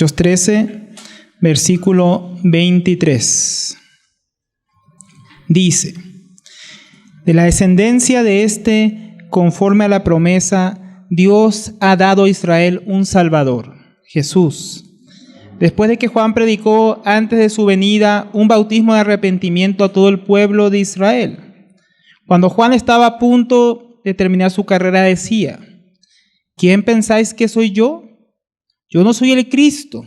Hechos 13, versículo 23. Dice: de la descendencia de éste, conforme a la promesa, Dios ha dado a Israel un Salvador, Jesús. Después de que Juan predicó antes de su venida un bautismo de arrepentimiento a todo el pueblo de Israel. Cuando Juan estaba a punto de terminar su carrera, decía: ¿quién pensáis que soy yo? Yo no soy el Cristo,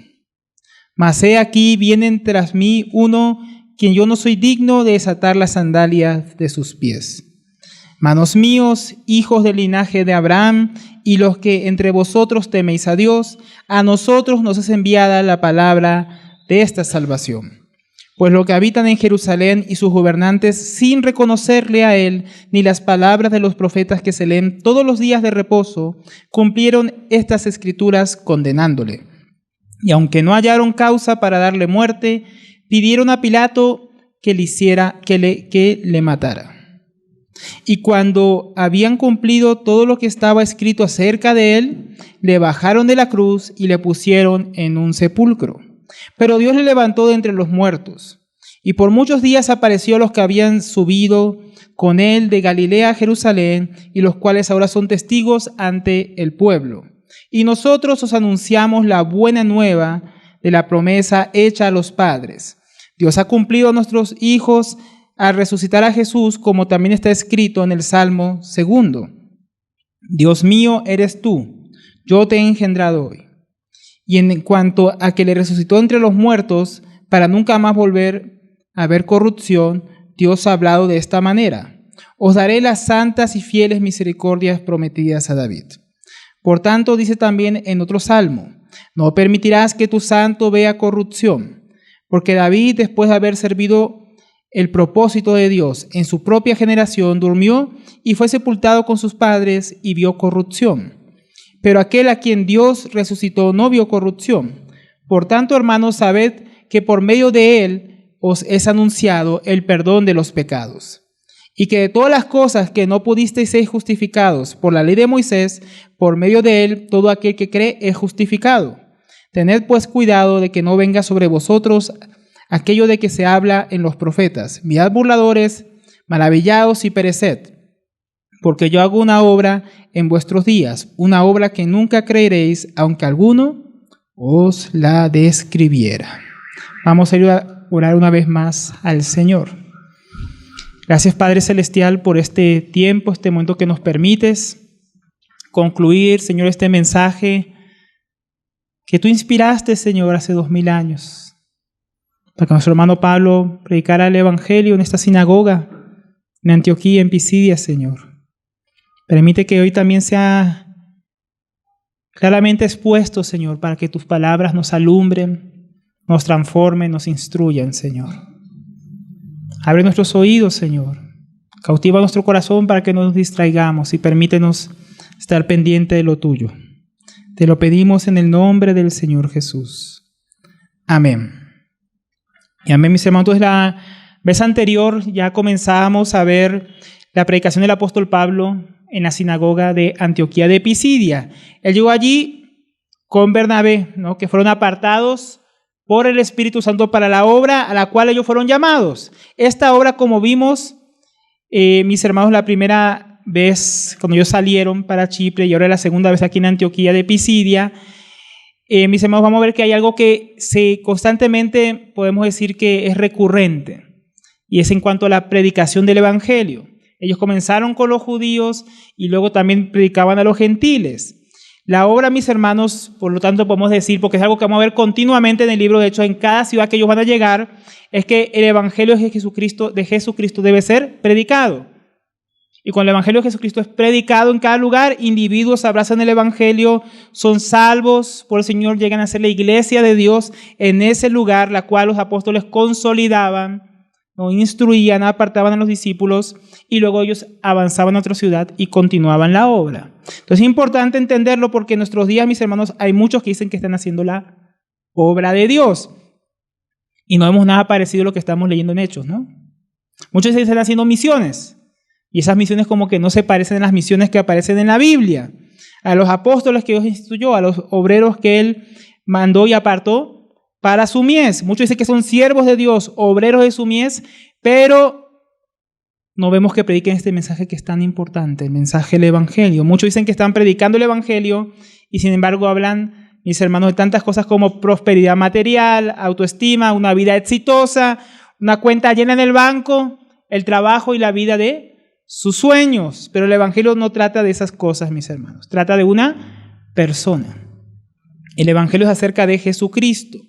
mas he aquí viene tras mí uno quien yo no soy digno de desatar las sandalias de sus pies. Hermanos míos, hijos del linaje de Abraham, y los que entre vosotros teméis a Dios, a nosotros nos es enviada la palabra de esta salvación. Pues los que habitan en Jerusalén y sus gobernantes, sin reconocerle a él, ni las palabras de los profetas que se leen todos los días de reposo, cumplieron estas escrituras condenándole. Y aunque no hallaron causa para darle muerte, pidieron a Pilato que le matara. Y cuando habían cumplido todo lo que estaba escrito acerca de él, le bajaron de la cruz y le pusieron en un sepulcro. Pero Dios le levantó de entre los muertos. Y por muchos días apareció a los que habían subido con él de Galilea a Jerusalén, y los cuales ahora son testigos ante el pueblo. Y nosotros os anunciamos la buena nueva de la promesa hecha a los padres. Dios ha cumplido a nuestros hijos al resucitar a Jesús, como también está escrito en el Salmo 2. Dios mío eres tú, yo te he engendrado hoy. Y en cuanto a que le resucitó entre los muertos, para nunca más volver a ver corrupción, Dios ha hablado de esta manera: os daré las santas y fieles misericordias prometidas a David. Por tanto, dice también en otro salmo: no permitirás que tu santo vea corrupción, porque David, después de haber servido el propósito de Dios en su propia generación, durmió y fue sepultado con sus padres y vio corrupción. Pero aquel a quien Dios resucitó no vio corrupción. Por tanto, hermanos, sabed que por medio de él os es anunciado el perdón de los pecados. Y que de todas las cosas que no pudisteis ser justificados por la ley de Moisés, por medio de él todo aquel que cree es justificado. Tened pues cuidado de que no venga sobre vosotros aquello de que se habla en los profetas: mirad burladores, maravillaos y pereced, porque yo hago una obra en vuestros días, una obra que nunca creeréis, aunque alguno os la describiera. Vamos a orar una vez más al Señor. Gracias, Padre Celestial, por este tiempo, este momento que nos permites concluir, Señor, este mensaje que tú inspiraste, Señor, hace 2000 años. Para que nuestro hermano Pablo predicara el Evangelio en esta sinagoga, en Antioquía, en Pisidia, Señor. Permite que hoy también sea claramente expuesto, Señor, para que tus palabras nos alumbren, nos transformen, nos instruyan, Señor. Abre nuestros oídos, Señor. Cautiva nuestro corazón para que no nos distraigamos y permítenos estar pendiente de lo tuyo. Te lo pedimos en el nombre del Señor Jesús. Amén. Y amén, mis hermanos. Entonces, la vez anterior ya comenzábamos a ver la predicación del apóstol Pablo en la sinagoga de Antioquía de Pisidia. Él llegó allí con Bernabé, ¿no?, que fueron apartados por el Espíritu Santo para la obra a la cual ellos fueron llamados. Esta obra, como vimos, mis hermanos, la primera vez cuando ellos salieron para Chipre y ahora la segunda vez aquí en Antioquía de Pisidia, mis hermanos, vamos a ver que hay algo que constantemente podemos decir que es recurrente, y es en cuanto a la predicación del Evangelio. Ellos comenzaron con los judíos y luego también predicaban a los gentiles. La obra, mis hermanos, por lo tanto podemos decir, porque es algo que vamos a ver continuamente en el libro de Hechos, en cada ciudad que ellos van a llegar, es que el Evangelio de Jesucristo debe ser predicado. Y cuando el Evangelio de Jesucristo es predicado en cada lugar, individuos abrazan el Evangelio, son salvos por el Señor, llegan a ser la iglesia de Dios en ese lugar, la cual los apóstoles consolidaban, ¿no?, instruían, apartaban a los discípulos, y luego ellos avanzaban a otra ciudad y continuaban la obra. Entonces es importante entenderlo, porque en nuestros días, mis hermanos, hay muchos que dicen que están haciendo la obra de Dios y no vemos nada parecido a lo que estamos leyendo en Hechos, ¿no? Muchos dicen que están haciendo misiones, y esas misiones como que no se parecen a las misiones que aparecen en la Biblia. A los apóstoles que Dios instituyó, a los obreros que Él mandó y apartó para su mies. Muchos dicen que son siervos de Dios, obreros de su mies, pero no vemos que prediquen este mensaje que es tan importante, el mensaje del Evangelio. Muchos dicen que están predicando el Evangelio y sin embargo hablan, mis hermanos, de tantas cosas como prosperidad material, autoestima, una vida exitosa, una cuenta llena en el banco, el trabajo y la vida de sus sueños. Pero el Evangelio no trata de esas cosas, mis hermanos. Trata de una persona. El Evangelio es acerca de Jesucristo.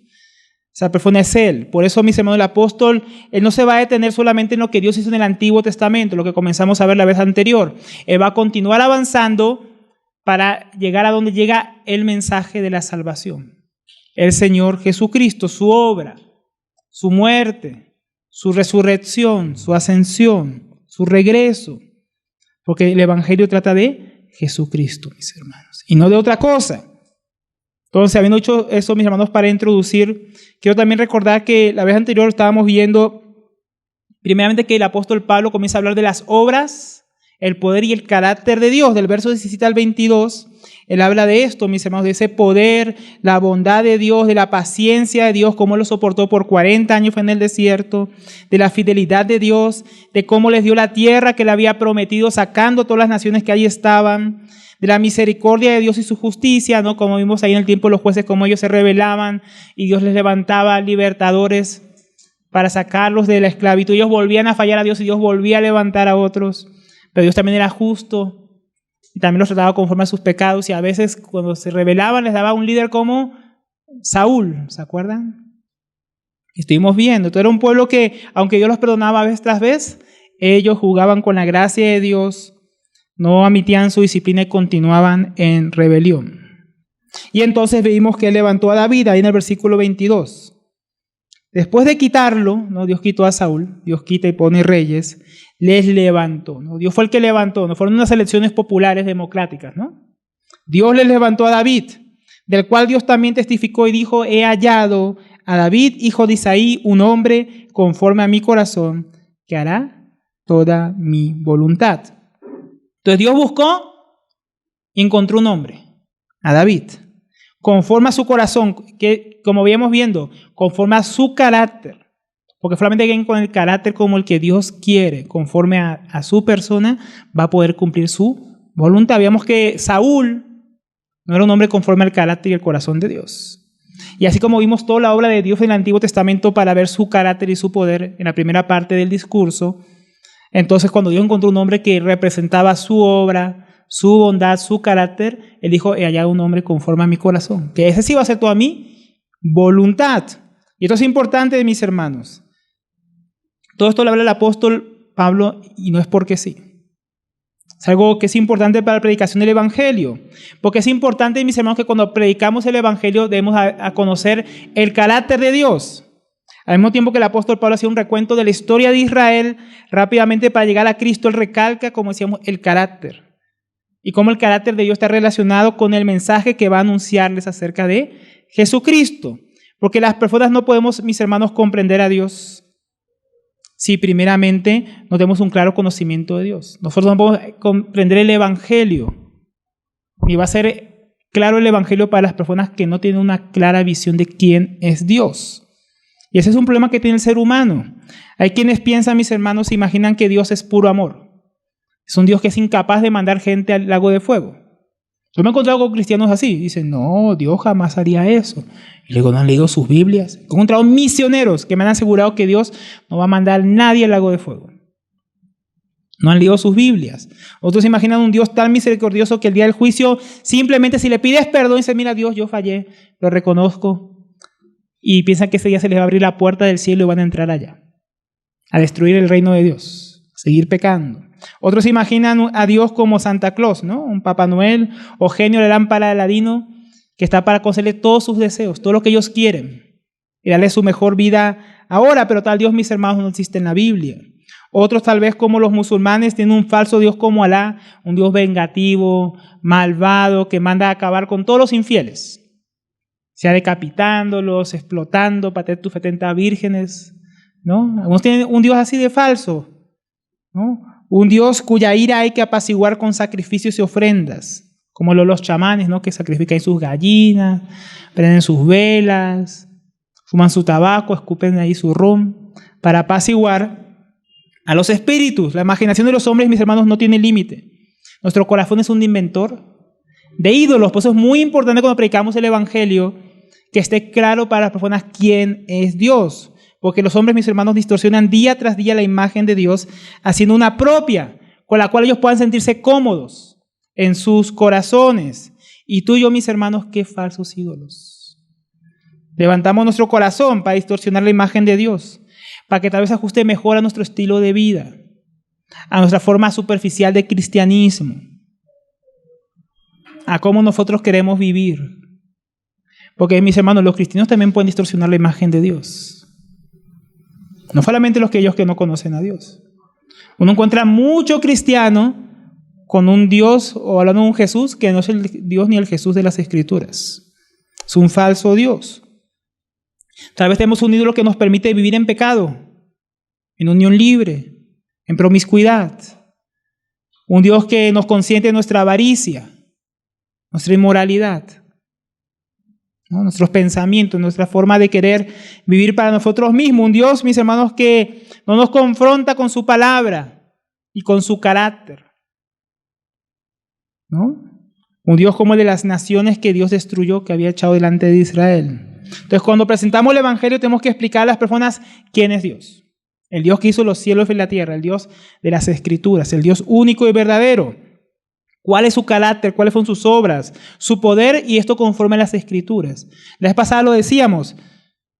Esa persona es Él. Por eso, mis hermanos, el apóstol, él no se va a detener solamente en lo que Dios hizo en el Antiguo Testamento, lo que comenzamos a ver la vez anterior. Él va a continuar avanzando para llegar a donde llega el mensaje de la salvación. El Señor Jesucristo, su obra, su muerte, su resurrección, su ascensión, su regreso. Porque el Evangelio trata de Jesucristo, mis hermanos, y no de otra cosa. Entonces, habiendo hecho eso, mis hermanos, para introducir, quiero también recordar que la vez anterior estábamos viendo, primeramente, que el apóstol Pablo comienza a hablar de las obras, el poder y el carácter de Dios. Del verso 17 al 22, él habla de esto, mis hermanos, de ese poder, la bondad de Dios, de la paciencia de Dios, cómo lo soportó por 40 años en el desierto, de la fidelidad de Dios, de cómo les dio la tierra que le había prometido, sacando todas las naciones que allí estaban, de la misericordia de Dios y su justicia, ¿no? Como vimos ahí en el tiempo de los jueces, cómo ellos se rebelaban y Dios les levantaba libertadores para sacarlos de la esclavitud. Ellos volvían a fallar a Dios y Dios volvía a levantar a otros, pero Dios también era justo y también los trataba conforme a sus pecados, y a veces cuando se rebelaban les daba un líder como Saúl, ¿se acuerdan? Estuvimos viendo, todo era un pueblo que, aunque Dios los perdonaba vez tras vez, ellos jugaban con la gracia de Dios, no admitían su disciplina y continuaban en rebelión. Y entonces vimos que él levantó a David, ahí en el versículo 22. Después de quitarlo, ¿no? Dios quitó a Saúl, Dios quita y pone reyes, les levantó, ¿no? Dios fue el que levantó, no fueron unas elecciones populares democráticas, ¿no? Dios les levantó a David, del cual Dios también testificó y dijo: he hallado a David, hijo de Isaí, un hombre conforme a mi corazón, que hará toda mi voluntad. Entonces Dios buscó y encontró un hombre, a David, conforme a su corazón, que como veíamos viendo, conforme a su carácter, porque solamente alguien con el carácter como el que Dios quiere, conforme a su persona, va a poder cumplir su voluntad. Veíamos que Saúl no era un hombre conforme al carácter y el corazón de Dios. Y así como vimos toda la obra de Dios en el Antiguo Testamento para ver su carácter y su poder en la primera parte del discurso, entonces cuando Dios encontró un hombre que representaba su obra, su bondad, su carácter, él dijo: he hallado un hombre conforme a mi corazón, que ese sí va a ser toda mi voluntad. Y esto es importante, mis hermanos. Todo esto lo habla el apóstol Pablo y no es porque sí. Es algo que es importante para la predicación del Evangelio, porque es importante, mis hermanos, que cuando predicamos el Evangelio debemos a conocer el carácter de Dios. Al mismo tiempo que el apóstol Pablo hacía un recuento de la historia de Israel, rápidamente para llegar a Cristo, él recalca, como decíamos, el carácter. Y cómo el carácter de Dios está relacionado con el mensaje que va a anunciarles acerca de Jesucristo. Porque las personas no podemos, mis hermanos, comprender a Dios si primeramente no tenemos un claro conocimiento de Dios. Nosotros no podemos comprender el Evangelio, ni va a ser claro el Evangelio para las personas que no tienen una clara visión de quién es Dios. Y ese es un problema que tiene el ser humano. Hay quienes piensan, mis hermanos, imaginan que Dios es puro amor. Es un Dios que es incapaz de mandar gente al lago de fuego. Yo me he encontrado con cristianos así. Dicen: no, Dios jamás haría eso. Y luego no han leído sus Biblias. He encontrado misioneros que me han asegurado que Dios no va a mandar a nadie al lago de fuego. No han leído sus Biblias. Otros imaginan un Dios tan misericordioso que el día del juicio, simplemente si le pides perdón, dice: mira, Dios, yo fallé, lo reconozco. Y piensan que ese día se les va a abrir la puerta del cielo y van a entrar allá, a destruir el reino de Dios, a seguir pecando. Otros imaginan a Dios como Santa Claus, ¿no? Un Papá Noel o genio de la lámpara de Aladino que está para concederle todos sus deseos, todo lo que ellos quieren, y darle su mejor vida ahora, pero tal Dios, mis hermanos, no existe en la Biblia. Otros, tal vez como los musulmanes, tienen un falso Dios como Alá, un Dios vengativo, malvado, que manda a acabar con todos los infieles, sea decapitándolos, explotando para tener tus 70 vírgenes, ¿no? Algunos tienen un Dios así de falso, ¿no? Un Dios cuya ira hay que apaciguar con sacrificios y ofrendas, como los chamanes, ¿no? Que sacrifican sus gallinas, prenden sus velas, fuman su tabaco, escupen ahí su rum, para apaciguar a los espíritus. La imaginación de los hombres, mis hermanos, no tiene límite. Nuestro corazón es un inventor de ídolos. Por eso es muy importante cuando predicamos el Evangelio que esté claro para las personas quién es Dios. Porque los hombres, mis hermanos, distorsionan día tras día la imagen de Dios, haciendo una propia, con la cual ellos puedan sentirse cómodos en sus corazones. Y tú y yo, mis hermanos, qué falsos ídolos. Levantamos nuestro corazón para distorsionar la imagen de Dios, para que tal vez ajuste mejor a nuestro estilo de vida, a nuestra forma superficial de cristianismo, a cómo nosotros queremos vivir. Porque, mis hermanos, los cristianos también pueden distorsionar la imagen de Dios. No solamente aquellos que no conocen a Dios. Uno encuentra mucho cristiano con un Dios o hablando de un Jesús que no es el Dios ni el Jesús de las Escrituras. Es un falso Dios. Tal vez tenemos un ídolo que nos permite vivir en pecado, en unión libre, en promiscuidad. Un Dios que nos consiente nuestra avaricia, nuestra inmoralidad, ¿no? Nuestros pensamientos, nuestra forma de querer vivir para nosotros mismos. Un Dios, mis hermanos, que no nos confronta con su palabra y con su carácter, ¿no? Un Dios como el de las naciones que Dios destruyó, que había echado delante de Israel. Entonces, cuando presentamos el Evangelio, tenemos que explicar a las personas quién es Dios. El Dios que hizo los cielos y la tierra, el Dios de las Escrituras, el Dios único y verdadero. ¿Cuál es su carácter? ¿Cuáles son sus obras? Su poder, y esto conforme a las Escrituras. La vez pasada lo decíamos,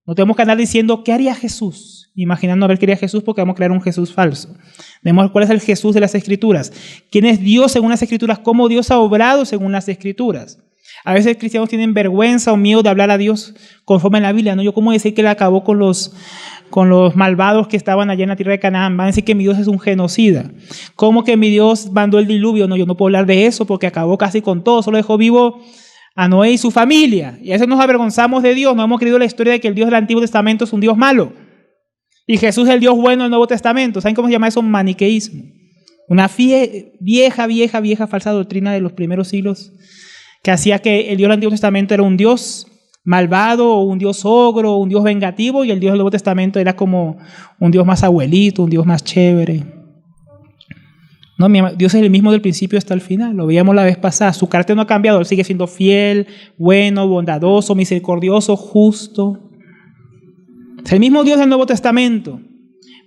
no tenemos que andar diciendo, ¿qué haría Jesús? Imaginando a ver qué haría Jesús porque vamos a crear un Jesús falso. Vemos cuál es el Jesús de las Escrituras. ¿Quién es Dios según las Escrituras? ¿Cómo Dios ha obrado según las Escrituras? A veces cristianos tienen vergüenza o miedo de hablar a Dios conforme en la Biblia, ¿no? Yo, ¿cómo decir que Él acabó con los malvados que estaban allá en la tierra de Canaán? Van a decir que mi Dios es un genocida. ¿Cómo que mi Dios mandó el diluvio? No, yo no puedo hablar de eso porque acabó casi con todo, solo dejó vivo a Noé y su familia. Y a veces nos avergonzamos de Dios, no hemos creído la historia de que el Dios del Antiguo Testamento es un Dios malo. Y Jesús es el Dios bueno del Nuevo Testamento. ¿Saben cómo se llama eso? Maniqueísmo. Una vieja falsa doctrina de los primeros siglos que hacía que el Dios del Antiguo Testamento era un Dios malvado, o un Dios ogro, o un Dios vengativo, y el Dios del Nuevo Testamento era como un Dios más abuelito, un Dios más chévere. No, Dios es el mismo del principio hasta el final, lo veíamos la vez pasada. Su carácter no ha cambiado, Él sigue siendo fiel, bueno, bondadoso, misericordioso, justo. Es el mismo Dios del Nuevo Testamento,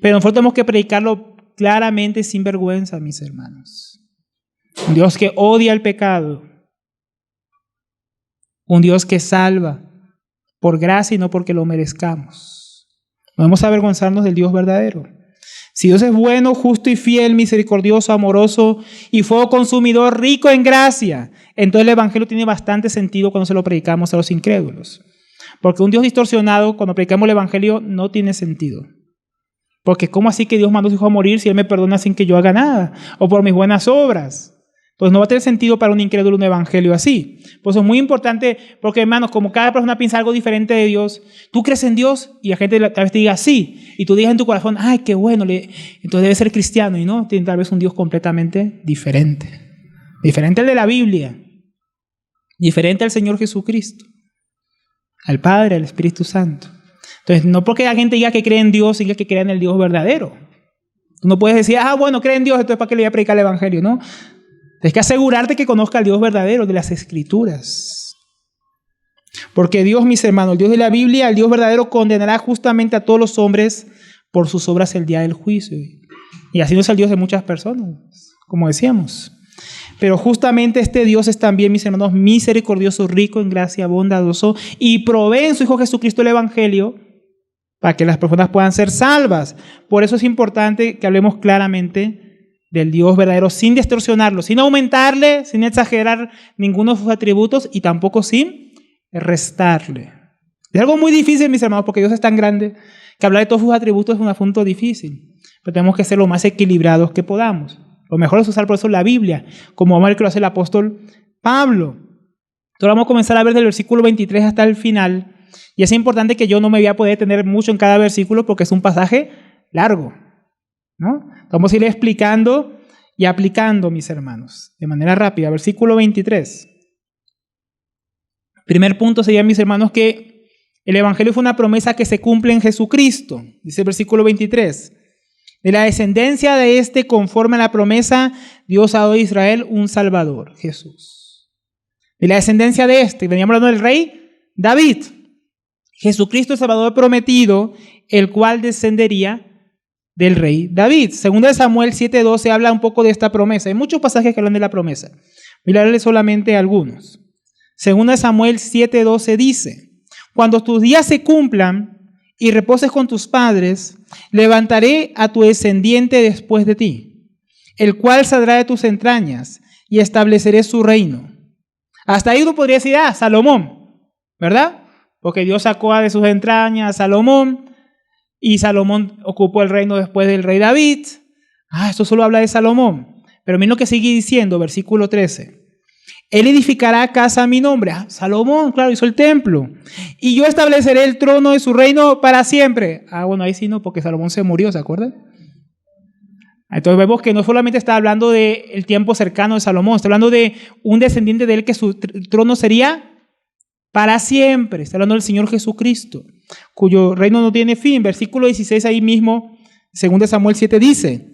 pero nosotros tenemos que predicarlo claramente, sin vergüenza, mis hermanos. Un Dios que odia el pecado, un Dios que salva por gracia y no porque lo merezcamos. No debemos avergonzarnos del Dios verdadero. Si Dios es bueno, justo y fiel, misericordioso, amoroso y fuego consumidor, rico en gracia, entonces el Evangelio tiene bastante sentido cuando se lo predicamos a los incrédulos. Porque un Dios distorsionado, cuando predicamos el Evangelio, no tiene sentido. Porque ¿cómo así que Dios mandó a su Hijo a morir si Él me perdona sin que yo haga nada? O por mis buenas obras. Pues no va a tener sentido para un incrédulo un evangelio así. Pues es muy importante porque, hermanos, como cada persona piensa algo diferente de Dios, tú crees en Dios y la gente tal vez te diga sí, y tú digas en tu corazón, ay, qué bueno, entonces debe ser cristiano, y no, tiene tal vez un Dios completamente diferente. Diferente al de la Biblia, diferente al Señor Jesucristo, al Padre, al Espíritu Santo. Entonces, no porque la gente diga que cree en Dios, diga que cree en el Dios verdadero. Tú no puedes decir, bueno, cree en Dios, entonces ¿para qué le voy a predicar el evangelio? No. Tienes que asegurarte que conozca al Dios verdadero de las Escrituras. Porque Dios, mis hermanos, el Dios de la Biblia, el Dios verdadero, condenará justamente a todos los hombres por sus obras el día del juicio. Y así no es el Dios de muchas personas, como decíamos. Pero justamente este Dios es también, mis hermanos, misericordioso, rico en gracia, bondadoso, y provee en su Hijo Jesucristo el Evangelio para que las personas puedan ser salvas. Por eso es importante que hablemos claramente del Dios verdadero, sin distorsionarlo, sin aumentarle, sin exagerar ninguno de sus atributos y tampoco sin restarle. Es algo muy difícil, mis hermanos, porque Dios es tan grande que hablar de todos sus atributos es un asunto difícil, pero tenemos que ser lo más equilibrados que podamos. Lo mejor es usar por eso la Biblia, como vamos a ver que lo hace el apóstol Pablo. Entonces vamos a comenzar a ver del versículo 23 hasta el final, y es importante que yo no me voy a poder detener mucho en cada versículo porque es un pasaje largo, ¿no? Vamos a ir explicando y aplicando, mis hermanos, de manera rápida. Versículo 23. Primer punto sería, mis hermanos, que el Evangelio fue una promesa que se cumple en Jesucristo. Dice el versículo 23. De la descendencia de este, conforme a la promesa, Dios ha dado a Israel un Salvador, Jesús. De la descendencia de este, veníamos hablando del rey David. Jesucristo, el Salvador prometido, el cual descendería del rey David. Segunda de Samuel 7:12 habla un poco de esta promesa. Hay muchos pasajes que hablan de la promesa. Voy a leerles solamente algunos. Segunda de Samuel 7:12 dice: cuando tus días se cumplan y reposes con tus padres, levantaré a tu descendiente después de ti, el cual saldrá de tus entrañas, y estableceré su reino. Hasta ahí uno podría decir, Salomón, ¿verdad? Porque Dios sacó de sus entrañas a Salomón, y Salomón ocupó el reino después del rey David. Esto solo habla de Salomón. Pero miren lo que sigue diciendo, versículo 13. Él edificará casa a mi nombre. Salomón, claro, hizo el templo. Y yo estableceré el trono de su reino para siempre. Bueno, ahí sí no, porque Salomón se murió, ¿se acuerdan? Entonces vemos que no solamente está hablando del tiempo cercano de Salomón, está hablando de un descendiente de él que su trono sería para siempre. Está hablando del Señor Jesucristo, cuyo reino no tiene fin. Versículo 16 ahí mismo, 2 Samuel 7 dice: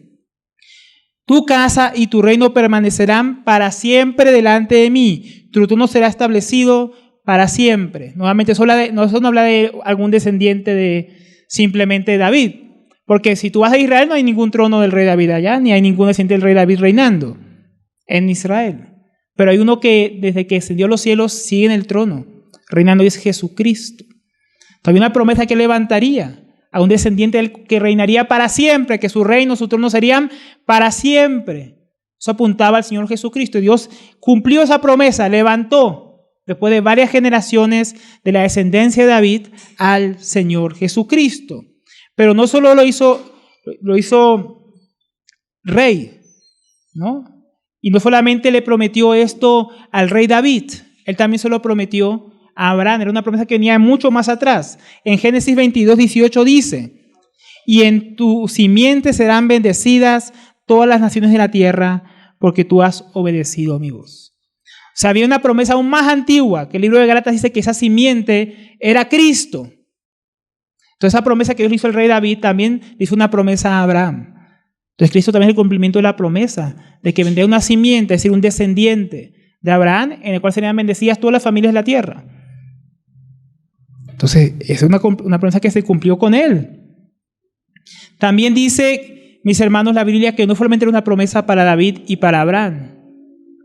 tu casa y tu reino permanecerán para siempre delante de mí. Tu trono será establecido para siempre. Nuevamente, eso no habla de algún descendiente de simplemente David. Porque si tú vas a Israel, no hay ningún trono del rey David allá, ni hay ningún descendiente del rey David reinando en Israel. Pero hay uno que desde que descendió a los cielos sigue en el trono, reinando, y es Jesucristo. También una promesa que levantaría a un descendiente que reinaría para siempre, que su reino, su trono serían para siempre. Eso apuntaba al Señor Jesucristo. Y Dios cumplió esa promesa, levantó, después de varias generaciones de la descendencia de David, al Señor Jesucristo. Pero no solo lo hizo rey, ¿no? Y no solamente le prometió esto al rey David, él también se lo prometió a Abraham. Era una promesa que venía mucho más atrás. En Génesis 22:18 dice: y en tu simiente serán bendecidas todas las naciones de la tierra, porque tú has obedecido a mi voz. O sea, había una promesa aún más antigua, que el libro de Gálatas dice que esa simiente era Cristo. Entonces esa promesa que Dios le hizo al rey David también le hizo una promesa a Abraham. Entonces Cristo también es el cumplimiento de la promesa de que vendría una simiente, es decir, un descendiente de Abraham, en el cual serían bendecidas todas las familias de la tierra. Entonces es una promesa que se cumplió con él. También dice, mis hermanos, la Biblia, que no solamente era una promesa para David y para Abraham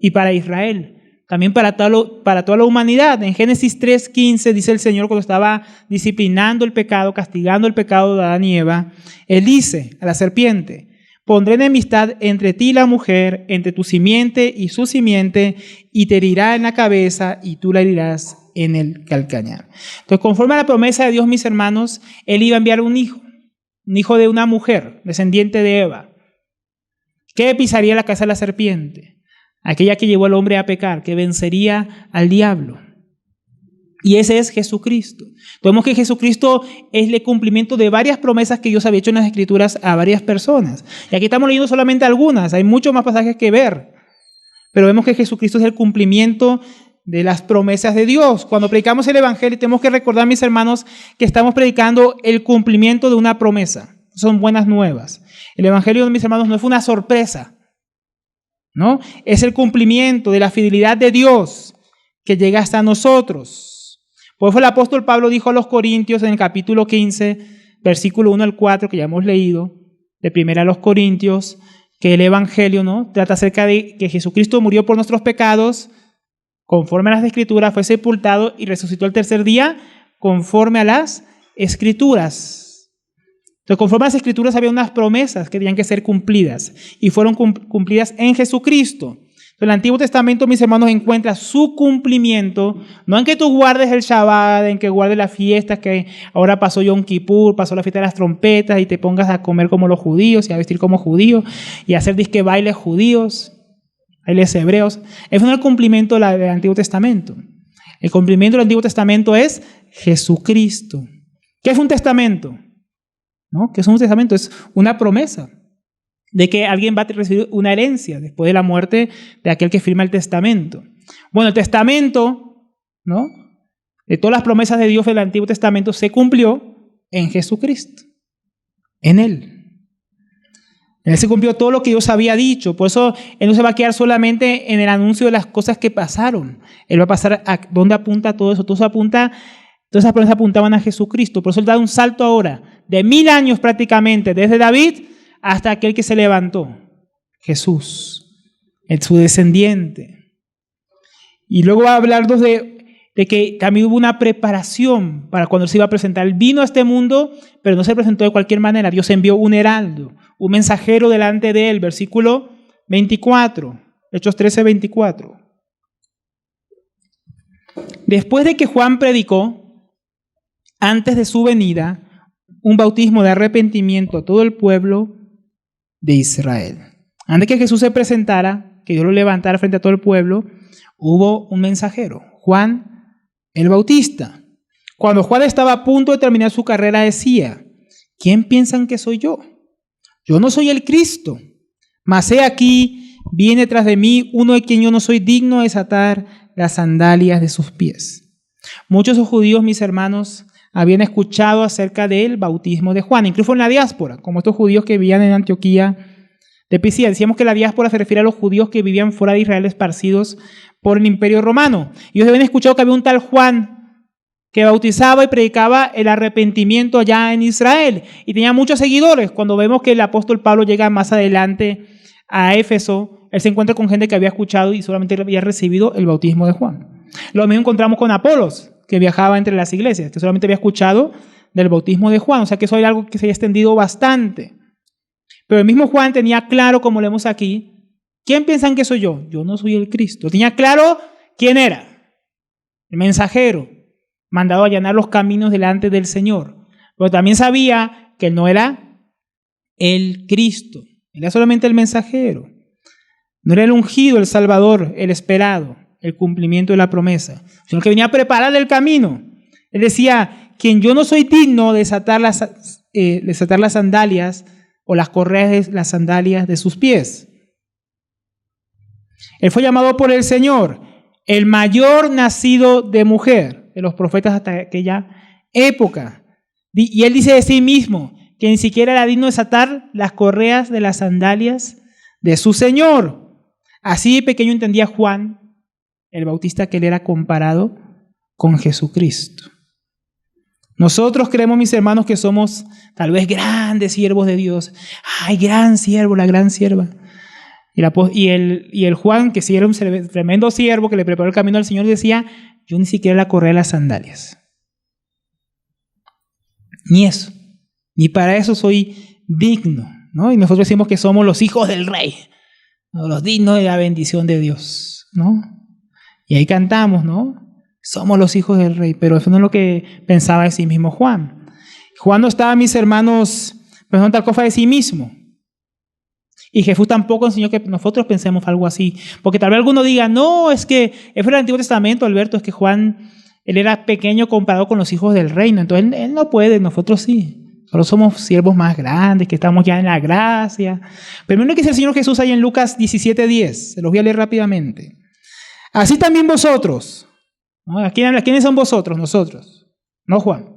y para Israel, también para toda la humanidad. En Génesis 3:15 dice el Señor, cuando estaba disciplinando el pecado, castigando el pecado de Adán y Eva, Él dice a la serpiente: pondré enemistad entre ti y la mujer, entre tu simiente y su simiente, y te herirá en la cabeza y tú la herirás en el calcañar. Entonces, conforme a la promesa de Dios, mis hermanos, Él iba a enviar un hijo de una mujer, descendiente de Eva, que pisaría la cabeza de la serpiente, aquella que llevó al hombre a pecar, que vencería al diablo. Y ese es Jesucristo. Vemos que Jesucristo es el cumplimiento de varias promesas que Dios había hecho en las Escrituras a varias personas. Y aquí estamos leyendo solamente algunas, hay muchos más pasajes que ver. Pero vemos que Jesucristo es el cumplimiento de las promesas de Dios. Cuando predicamos el Evangelio, tenemos que recordar, mis hermanos, que estamos predicando el cumplimiento de una promesa. Son buenas nuevas. El Evangelio, mis hermanos, no fue una sorpresa, ¿no? Es el cumplimiento de la fidelidad de Dios que llega hasta nosotros. Por eso el apóstol Pablo dijo a los Corintios en el capítulo 15, versículo 1 al 4, que ya hemos leído, de primera a los Corintios, que el Evangelio, ¿no?, trata acerca de que Jesucristo murió por nuestros pecados, conforme a las Escrituras, fue sepultado y resucitó el tercer día, conforme a las Escrituras. Entonces, conforme a las Escrituras había unas promesas que tenían que ser cumplidas y fueron cumplidas en Jesucristo. El Antiguo Testamento, mis hermanos, encuentra su cumplimiento, no en que tú guardes el Shabbat, en que guardes las fiestas, que ahora pasó Yom Kippur, pasó la fiesta de las trompetas y te pongas a comer como los judíos y a vestir como judíos y a hacer disque bailes judíos, bailes hebreos. Eso no es el cumplimiento del Antiguo Testamento. El cumplimiento del Antiguo Testamento es Jesucristo. ¿Qué es un testamento? ¿No? ¿Qué es un testamento? Es una promesa. de que alguien va a recibir una herencia después de la muerte de aquel que firma el testamento. Bueno, el testamento, ¿no?, de todas las promesas de Dios del Antiguo Testamento se cumplió en Jesucristo, en Él. En Él se cumplió todo lo que Dios había dicho. Por eso Él no se va a quedar solamente en el anuncio de las cosas que pasaron. Él va a pasar a dónde apunta todo eso. Todas esas promesas apuntaban a Jesucristo. Por eso Él da un salto ahora de 1000 años prácticamente, desde David hasta aquel que se levantó, Jesús, su descendiente. Y luego va a hablarnos de que también hubo una preparación para cuando Él se iba a presentar. Él vino a este mundo, pero no se presentó de cualquier manera. Dios envió un heraldo, un mensajero delante de Él. Versículo 24, Hechos 13, 24. Después de que Juan predicó, antes de su venida, un bautismo de arrepentimiento a todo el pueblo de Israel. Antes que Jesús se presentara, que Dios lo levantara frente a todo el pueblo, hubo un mensajero, Juan el Bautista. Cuando Juan estaba a punto de terminar su carrera, decía: ¿quién piensan que soy yo? Yo no soy el Cristo, mas he aquí, viene tras de mí uno de quien yo no soy digno de desatar las sandalias de sus pies. Muchos judíos, mis hermanos, habían escuchado acerca del bautismo de Juan, incluso en la diáspora, como estos judíos que vivían en Antioquía de Pisidia. Decíamos que la diáspora se refiere a los judíos que vivían fuera de Israel, esparcidos por el Imperio Romano. Y ellos habían escuchado que había un tal Juan que bautizaba y predicaba el arrepentimiento allá en Israel. Y tenía muchos seguidores. Cuando vemos que el apóstol Pablo llega más adelante a Éfeso, él se encuentra con gente que había escuchado y solamente había recibido el bautismo de Juan. Lo mismo encontramos con Apolos, que viajaba entre las iglesias, que solamente había escuchado del bautismo de Juan. O sea que eso era algo que se había extendido bastante. Pero el mismo Juan tenía claro, como leemos aquí, ¿quién piensan que soy yo? Yo no soy el Cristo. Tenía claro quién era. El mensajero, mandado a allanar los caminos delante del Señor. Pero también sabía que él no era el Cristo. Él era solamente el mensajero. No era el ungido, el Salvador, el esperado, el cumplimiento de la promesa, sino que venía a preparar el camino. Él decía: quien yo no soy digno de desatar las sandalias o las correas de las sandalias de sus pies. Él fue llamado por el Señor el mayor nacido de mujer de los profetas hasta aquella época. Y él dice de sí mismo que ni siquiera era digno de desatar las correas de las sandalias de su Señor. Así de pequeño entendía Juan el Bautista que él era comparado con Jesucristo. Nosotros creemos, mis hermanos, que somos tal vez grandes siervos de Dios. ¡Ay, gran siervo, la gran sierva! Y el Juan, que sí era un tremendo siervo que le preparó el camino al Señor, decía: yo ni siquiera la correa de las sandalias. Ni eso. Ni para eso soy digno, ¿no? Y nosotros decimos que somos los hijos del Rey, ¿no? Los dignos de la bendición de Dios, ¿no? Y ahí cantamos, ¿no? Somos los hijos del Rey, pero eso no es lo que pensaba de sí mismo Juan. Juan no estaba, mis hermanos, pensando tal cosa de sí mismo. Y Jesús tampoco enseñó que nosotros pensemos algo así. Porque tal vez alguno diga: no, es que es el Antiguo Testamento, Alberto, es que Juan, él era pequeño comparado con los hijos del reino. Entonces él no puede, nosotros sí. Solo somos siervos más grandes, que estamos ya en la gracia. Pero miren lo que dice el Señor Jesús ahí en Lucas 17:10. Se los voy a leer rápidamente. Así también vosotros. ¿No? ¿Quiénes son vosotros? Nosotros. No Juan.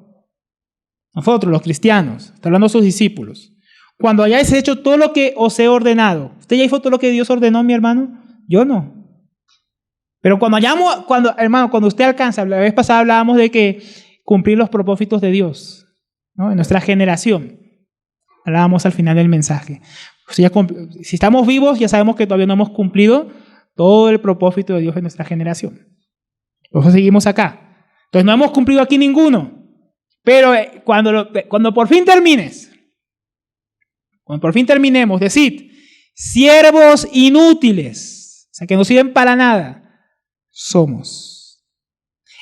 Nosotros, los cristianos. Está hablando a sus discípulos. Cuando hayáis hecho todo lo que os he ordenado. ¿Usted ya hizo todo lo que Dios ordenó, mi hermano? Yo no. Pero cuando usted alcanza, la vez pasada hablábamos de que cumplir los propósitos de Dios, ¿no? En nuestra generación. Hablábamos al final del mensaje. Si estamos vivos, ya sabemos que todavía no hemos cumplido todo el propósito de Dios en nuestra generación. Por eso seguimos acá. Entonces no hemos cumplido aquí ninguno. Pero cuando por fin terminemos, decid: siervos inútiles, o sea, que no sirven para nada, somos.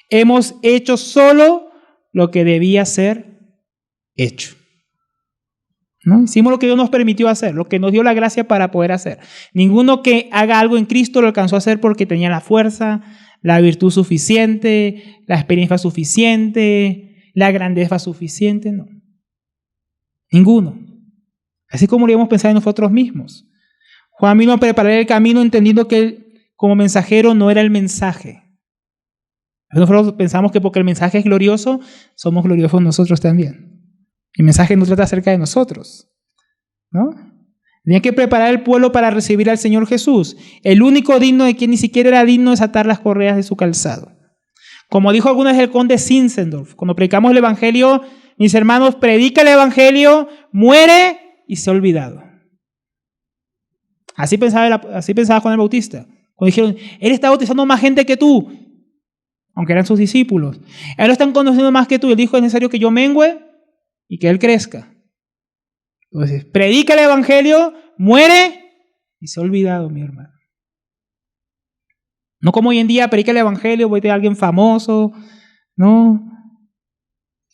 Hemos hecho solo lo que debía ser hecho. ¿No? Hicimos lo que Dios nos permitió hacer, lo que nos dio la gracia para poder hacer. Ninguno que haga algo en Cristo lo alcanzó a hacer porque tenía la fuerza, la virtud suficiente, la experiencia suficiente, la grandeza suficiente. No. Ninguno. Así como lo íbamos a pensar en nosotros mismos. Juan vino a preparar el camino entendiendo que él, como mensajero, no era el mensaje. Nosotros pensamos que porque el mensaje es glorioso, somos gloriosos nosotros también. El mensaje no trata acerca de nosotros, ¿no? Tenía que preparar el pueblo para recibir al Señor Jesús, el único digno de quien ni siquiera era digno de desatar las correas de su calzado. Como dijo alguna vez el conde Zinzendorf, cuando predicamos el Evangelio, mis hermanos, predica el Evangelio, muere y se ha olvidado. Así pensaba Juan el Bautista. Cuando dijeron, él está bautizando más gente que tú, aunque eran sus discípulos. Él lo están conociendo más que tú. Él dijo, es necesario que yo mengüe y que él crezca. Entonces, predica el Evangelio, muere y se ha olvidado, mi hermano. No como hoy en día, predica el Evangelio, voy a tener a alguien famoso, ¿no?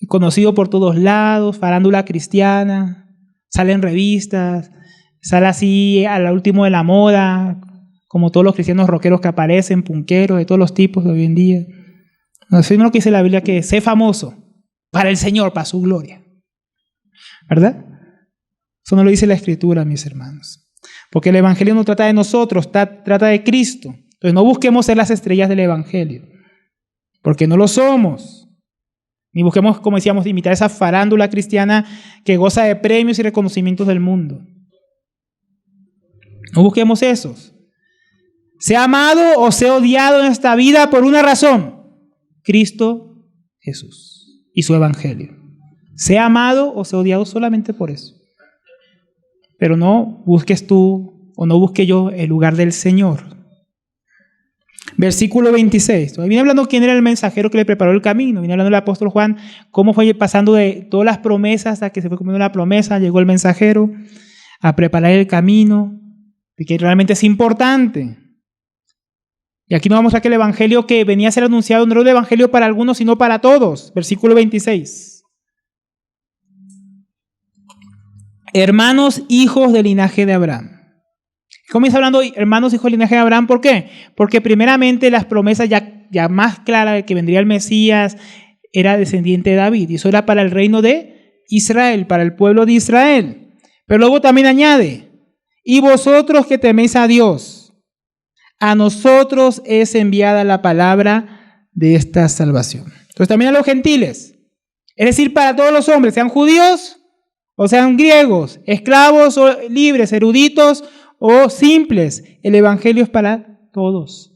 Conocido por todos lados, farándula cristiana, sale en revistas, sale así al último de la moda, como todos los cristianos rockeros que aparecen, punqueros, de todos los tipos de hoy en día. No sé lo que dice la Biblia, que sé famoso para el Señor, para su gloria. ¿Verdad? Eso no lo dice la Escritura, mis hermanos. Porque el Evangelio no trata de nosotros, trata de Cristo. Entonces no busquemos ser las estrellas del Evangelio, porque no lo somos. Ni busquemos, como decíamos, imitar esa farándula cristiana que goza de premios y reconocimientos del mundo. No busquemos esos. Sea amado o sea odiado en esta vida por una razón: Cristo Jesús y su Evangelio. Sea amado o sea odiado solamente por eso. Pero no busques tú o no busque yo el lugar del Señor. Versículo 26. Viene hablando quién era el mensajero que le preparó el camino. Viene hablando el apóstol Juan, cómo fue pasando de todas las promesas hasta que se fue cumpliendo la promesa. Llegó el mensajero a preparar el camino, de que realmente es importante. Y aquí nos vamos a que el evangelio que venía a ser anunciado no era un evangelio para algunos, sino para todos. Versículo 26. Hermanos, hijos del linaje de Abraham. Comienza hablando hermanos, hijos del linaje de Abraham. ¿Por qué? Porque primeramente las promesas ya más claras de que vendría el Mesías era descendiente de David. Y eso era para el reino de Israel, para el pueblo de Israel. Pero luego también añade, y vosotros que teméis a Dios, a nosotros es enviada la palabra de esta salvación. Entonces también a los gentiles, es decir, para todos los hombres, sean judíos o sean griegos, esclavos o libres, eruditos o simples, el evangelio es para todos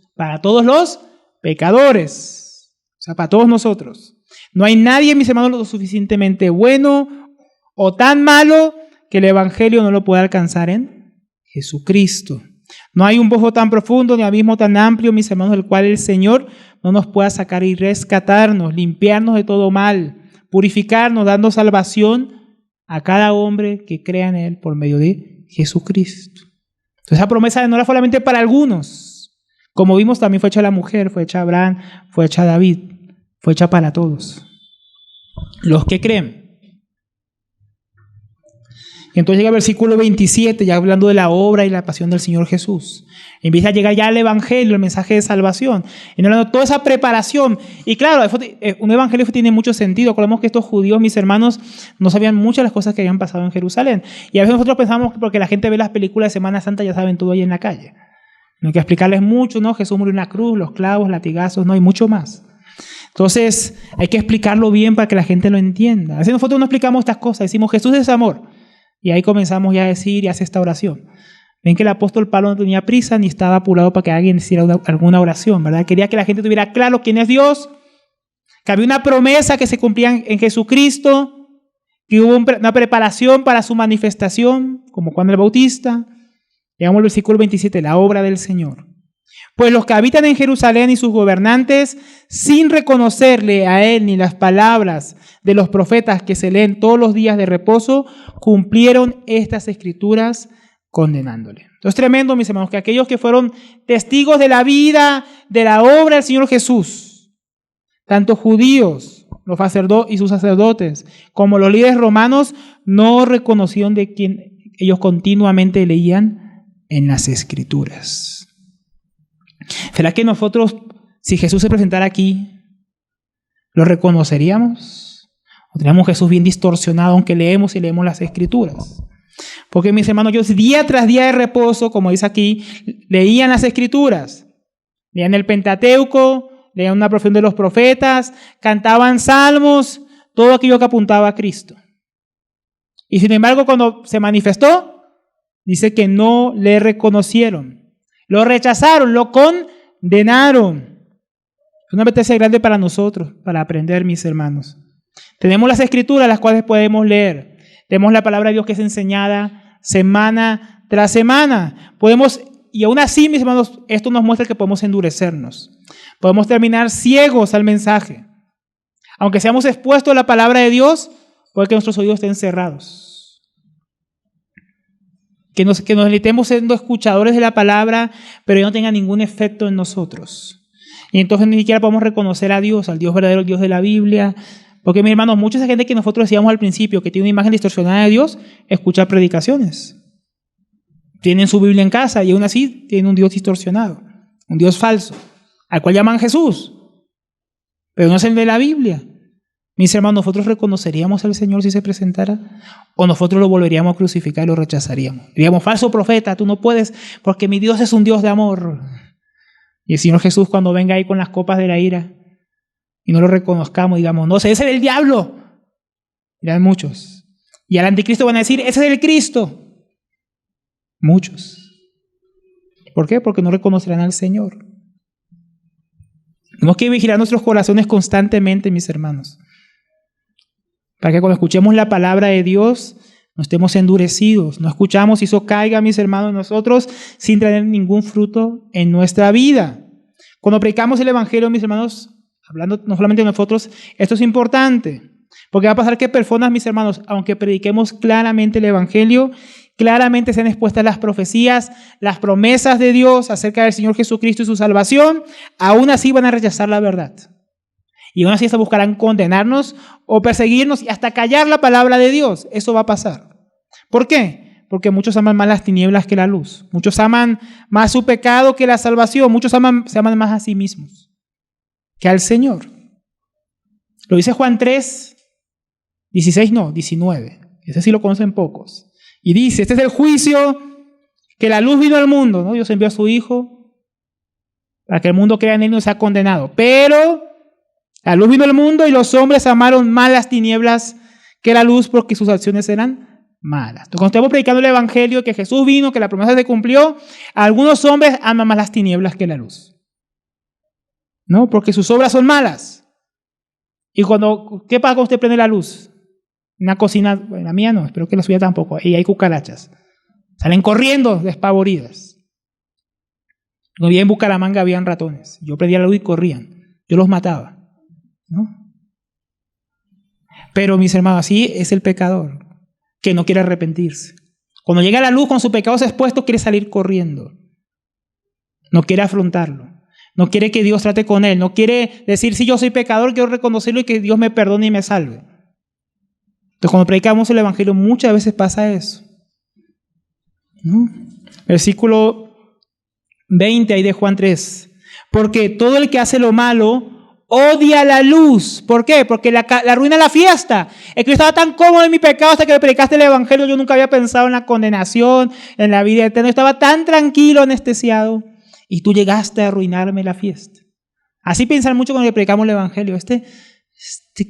los pecadores, o sea, para todos nosotros. No hay nadie, mis hermanos, lo suficientemente bueno o tan malo que el evangelio no lo pueda alcanzar en Jesucristo. No hay un pozo tan profundo ni abismo tan amplio, mis hermanos, del cual el Señor no nos pueda sacar y rescatarnos, limpiarnos de todo mal, purificarnos, dando salvación a cada hombre que crea en Él por medio de Jesucristo. Entonces esa promesa no era solamente para algunos. Como vimos, también fue hecha a la mujer, fue hecha a Abraham, fue hecha a David, fue hecha para todos los que creen. Y entonces llega el versículo 27, ya hablando de la obra y la pasión del Señor Jesús. Empieza a llegar ya el evangelio, el mensaje de salvación. Y hablando de toda esa preparación. Y claro, un evangelio que tiene mucho sentido. Acordemos que estos judíos, mis hermanos, no sabían muchas de las cosas que habían pasado en Jerusalén. Y a veces nosotros pensamos que porque la gente ve las películas de Semana Santa ya saben todo ahí en la calle. No hay que explicarles mucho, ¿no? Jesús murió en la cruz, los clavos, latigazos, no hay mucho más. Entonces hay que explicarlo bien para que la gente lo entienda. A veces nosotros no explicamos estas cosas, decimos Jesús es amor. Y ahí comenzamos ya a decir y hacer esta oración. Ven que el apóstol Pablo no tenía prisa ni estaba apurado para que alguien hiciera alguna oración, ¿verdad? Quería que la gente tuviera claro quién es Dios, que había una promesa que se cumplía en Jesucristo, que hubo una preparación para su manifestación, como Juan el Bautista. Llegamos al versículo 27, la obra del Señor. Pues los que habitan en Jerusalén y sus gobernantes, sin reconocerle a Él ni las palabras de los profetas que se leen todos los días de reposo, cumplieron estas escrituras condenándole. Entonces, tremendo, mis hermanos, que aquellos que fueron testigos de la vida, de la obra del Señor Jesús, tanto judíos, los sacerdotes y sus sacerdotes, como los líderes romanos, no reconocieron de quien ellos continuamente leían en las escrituras. ¿Será que nosotros, si Jesús se presentara aquí, lo reconoceríamos? ¿O tenemos Jesús bien distorsionado aunque leemos y leemos las escrituras? Porque mis hermanos, ellos día tras día de reposo, como dice aquí, leían las Escrituras, leían el Pentateuco, leían una porción de los profetas, cantaban salmos, todo aquello que apuntaba a Cristo. Y sin embargo, cuando se manifestó, dice que no le reconocieron, lo rechazaron, lo condenaron. Es una advertencia grande para nosotros, para aprender, mis hermanos. Tenemos las Escrituras, las cuales podemos leer. Tenemos la palabra de Dios que es enseñada semana tras semana. Y aún así, mis hermanos, esto nos muestra que podemos endurecernos. Podemos terminar ciegos al mensaje. Aunque seamos expuestos a la palabra de Dios, puede que nuestros oídos estén cerrados. Que nos deleitemos siendo escuchadores de la palabra, pero no tenga ningún efecto en nosotros. Y entonces ni siquiera podemos reconocer a Dios, al Dios verdadero, el Dios de la Biblia. Porque, mis hermanos, mucha gente que nosotros decíamos al principio que tiene una imagen distorsionada de Dios, escucha predicaciones. Tienen su Biblia en casa y aún así tienen un Dios distorsionado, un Dios falso, al cual llaman Jesús, pero no es el de la Biblia. Mis hermanos, ¿nosotros reconoceríamos al Señor si se presentara? ¿O nosotros lo volveríamos a crucificar y lo rechazaríamos? Diríamos, falso profeta, tú no puedes, porque mi Dios es un Dios de amor. Y el Señor Jesús, cuando venga ahí con las copas de la ira y no lo reconozcamos, digamos, no sé, ese es el diablo. Dirán muchos. Y al anticristo van a decir, ese es el Cristo. Muchos. ¿Por qué? Porque no reconocerán al Señor. Tenemos que vigilar nuestros corazones constantemente, mis hermanos, para que cuando escuchemos la palabra de Dios no estemos endurecidos, no escuchamos y eso caiga, mis hermanos, en nosotros sin tener ningún fruto en nuestra vida. Cuando predicamos el Evangelio, mis hermanos, hablando no solamente de nosotros, esto es importante, porque va a pasar que personas, mis hermanos, aunque prediquemos claramente el Evangelio, claramente sean expuestas las profecías, las promesas de Dios acerca del Señor Jesucristo y su salvación, aún así van a rechazar la verdad. Y aún así hasta buscarán condenarnos o perseguirnos y hasta callar la palabra de Dios. Eso va a pasar. ¿Por qué? Porque muchos aman más las tinieblas que la luz. Muchos aman más su pecado que la salvación. Muchos se aman más a sí mismos que al Señor. Lo dice Juan 3, 16, no, 19. Ese sí lo conocen pocos. Y dice, este es el juicio, que la luz vino al mundo, ¿no? Dios envió a su Hijo para que el mundo crea en él y no sea condenado. Pero la luz vino al mundo y los hombres amaron más las tinieblas que la luz porque sus acciones eran malas. Entonces, cuando estamos predicando el Evangelio, que Jesús vino, que la promesa se cumplió, algunos hombres aman más las tinieblas que la luz. ¿No? Porque sus obras son malas. Y ¿qué pasa cuando usted prende la luz? Una cocina, bueno, la mía no, espero que la suya tampoco, y hay cucarachas. Salen corriendo despavoridas. Cuando vivía en Bucaramanga habían ratones. Yo prendía la luz y corrían. Yo los mataba, ¿no? Pero, mis hermanos, así es el pecador, que no quiere arrepentirse. Cuando llega la luz con su pecado expuesto, quiere salir corriendo. No quiere afrontarlo. No quiere que Dios trate con él. No quiere decir, si yo soy pecador, quiero reconocerlo y que Dios me perdone y me salve. Entonces, cuando predicamos el Evangelio, muchas veces pasa eso, ¿no? Versículo 20 ahí de Juan 3. Porque todo el que hace lo malo odia la luz. ¿Por qué? Porque la arruina la fiesta. Es que yo estaba tan cómodo en mi pecado hasta que me predicaste el Evangelio. Yo nunca había pensado en la condenación, en la vida eterna. Yo estaba tan tranquilo, anestesiado. Y tú llegaste a arruinarme la fiesta. Así piensan mucho cuando le predicamos el Evangelio.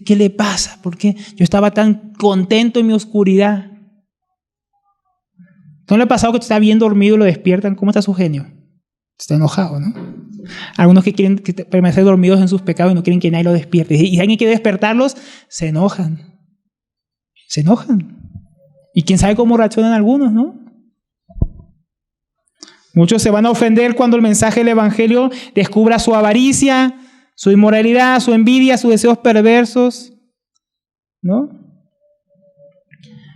¿Qué le pasa? ¿Por qué? Yo estaba tan contento en mi oscuridad. ¿No le ha pasado que te está bien dormido y lo despiertan? ¿Cómo está su genio? Está enojado, ¿no? Algunos que quieren permanecer dormidos en sus pecados y no quieren que nadie lo despierte. Y si alguien quiere despertarlos, se enojan. Se enojan. Y quién sabe cómo reaccionan algunos, ¿no? Muchos se van a ofender cuando el mensaje del Evangelio descubra su avaricia, su inmoralidad, su envidia, sus deseos perversos, ¿no?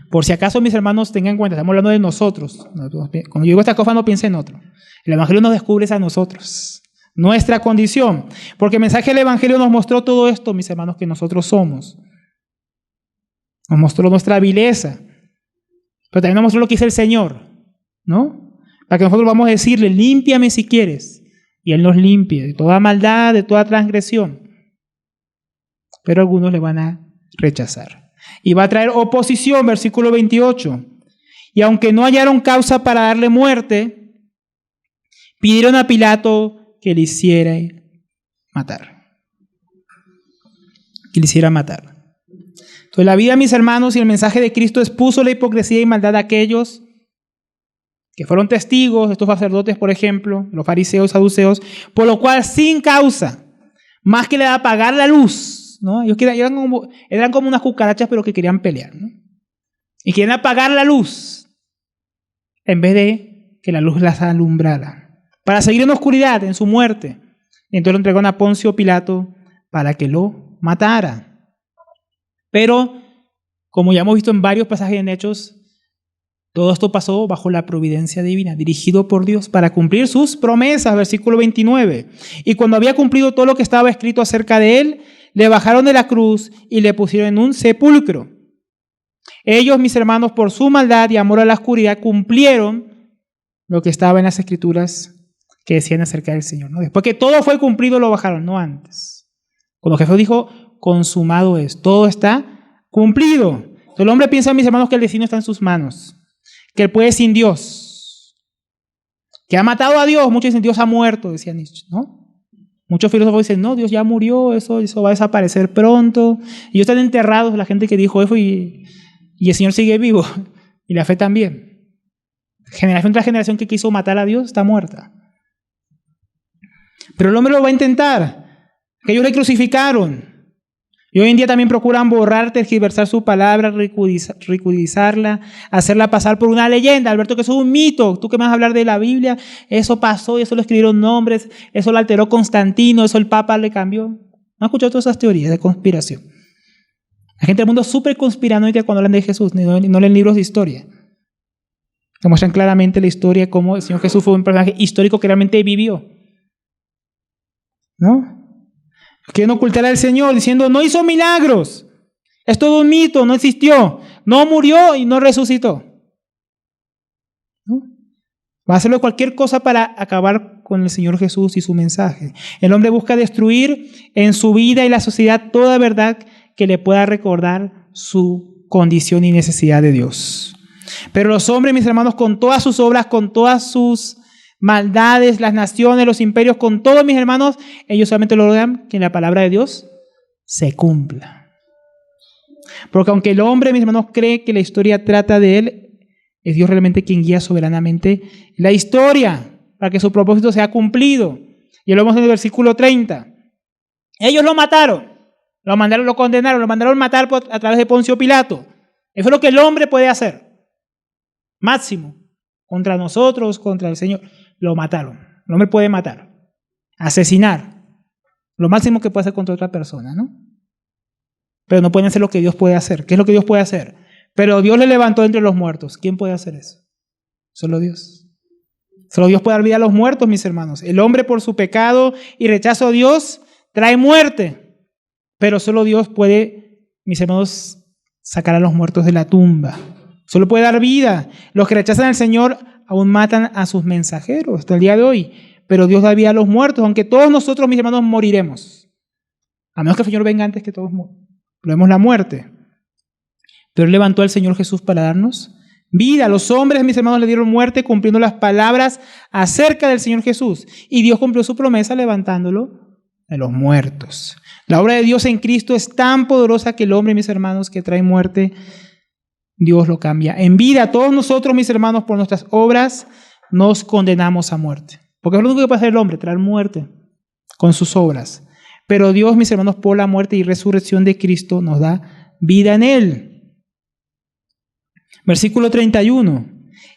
Por si acaso, mis hermanos, tengan en cuenta, estamos hablando de nosotros. Cuando yo digo esta cosa, no piense en otro. El Evangelio nos descubre a nosotros, nuestra condición. Porque el mensaje del Evangelio nos mostró todo esto, mis hermanos, que nosotros somos. Nos mostró nuestra vileza. Pero también nos mostró lo que dice el Señor, ¿no? Para que nosotros vamos a decirle, límpiame si quieres. Y Él nos limpie de toda maldad, de toda transgresión. Pero algunos le van a rechazar. Y va a traer oposición, versículo 28. Y aunque no hallaron causa para darle muerte, pidieron a Pilato que le hiciera matar. Que le hiciera matar. Entonces la vida, mis hermanos, y el mensaje de Cristo expuso la hipocresía y maldad de aquellos que fueron testigos, estos sacerdotes, por ejemplo, los fariseos, saduceos, por lo cual sin causa, más que le da apagar la luz, ¿no? Ellos eran como unas cucarachas, pero que querían pelear, ¿no? Y querían apagar la luz, en vez de que la luz las alumbrara, para seguir en oscuridad, en su muerte. Y entonces lo entregaron a Poncio Pilato para que lo matara. Pero, como ya hemos visto en varios pasajes en Hechos, todo esto pasó bajo la providencia divina, dirigido por Dios para cumplir sus promesas, versículo 29. Y cuando había cumplido todo lo que estaba escrito acerca de él, le bajaron de la cruz y le pusieron en un sepulcro. Ellos, mis hermanos, por su maldad y amor a la oscuridad, cumplieron lo que estaba en las Escrituras que decían acerca del Señor, ¿no? Después que todo fue cumplido, lo bajaron, no antes. Cuando Jesús dijo, consumado es, todo está cumplido. Entonces, el hombre piensa, mis hermanos, que el destino está en sus manos, que él puede sin Dios, que ha matado a Dios. Muchos dicen, Dios ha muerto, decía Nietzsche, ¿no? Muchos filósofos dicen, no, Dios ya murió, eso va a desaparecer pronto. Y ellos están enterrados, la gente que dijo eso, y el Señor sigue vivo, y la fe también. Generación tras generación que quiso matar a Dios está muerta. Pero el hombre lo va a intentar, que ellos le crucificaron. Y hoy en día también procuran borrar, tergiversar su palabra, ridiculizarla, hacerla pasar por una leyenda. Alberto, que eso es un mito. Tú que me vas a hablar de la Biblia, eso pasó y eso lo escribieron nombres, eso lo alteró Constantino, eso el Papa le cambió. ¿No has escuchado todas esas teorías de conspiración? La gente del mundo es súper conspiranoica cuando hablan de Jesús, no leen libros de historia. Que muestran claramente la historia, cómo el Señor Jesús fue un personaje histórico que realmente vivió, ¿no? Quieren ocultar al Señor diciendo, no hizo milagros, es todo un mito, no existió, no murió y no resucitó, ¿no? Va a hacerlo cualquier cosa para acabar con el Señor Jesús y su mensaje. El hombre busca destruir en su vida y la sociedad toda verdad que le pueda recordar su condición y necesidad de Dios. Pero los hombres, mis hermanos, con todas sus obras, con todas sus maldades, las naciones, los imperios, con todos, mis hermanos, ellos solamente logran que la palabra de Dios se cumpla. Porque aunque el hombre, mis hermanos, cree que la historia trata de él, es Dios realmente quien guía soberanamente la historia para que su propósito sea cumplido. Y lo vemos en el versículo 30. Ellos lo mataron, lo condenaron, lo mandaron matar a través de Poncio Pilato. Eso es lo que el hombre puede hacer. Máximo. Contra nosotros, contra el Señor. Lo mataron. El hombre puede matar, asesinar, lo máximo que puede hacer contra otra persona, ¿no? Pero no pueden hacer lo que Dios puede hacer. ¿Qué es lo que Dios puede hacer? Pero Dios le levantó entre los muertos. ¿Quién puede hacer eso? Solo Dios. Solo Dios puede dar vida a los muertos, mis hermanos. El hombre, por su pecado y rechazo a Dios, trae muerte. Pero solo Dios puede, mis hermanos, sacar a los muertos de la tumba. Solo puede dar vida. Los que rechazan al Señor aún matan a sus mensajeros hasta el día de hoy. Pero Dios da vida a los muertos, aunque todos nosotros, mis hermanos, moriremos. A menos que el Señor venga antes que todos vemos la muerte. Pero Él levantó al Señor Jesús para darnos vida. Los hombres, mis hermanos, le dieron muerte cumpliendo las palabras acerca del Señor Jesús. Y Dios cumplió su promesa levantándolo de los muertos. La obra de Dios en Cristo es tan poderosa que el hombre, mis hermanos, que trae muerte, Dios lo cambia en vida. Todos nosotros, mis hermanos, por nuestras obras, nos condenamos a muerte. Porque es lo único que puede hacer el hombre, traer muerte con sus obras. Pero Dios, mis hermanos, por la muerte y resurrección de Cristo, nos da vida en Él. Versículo 31.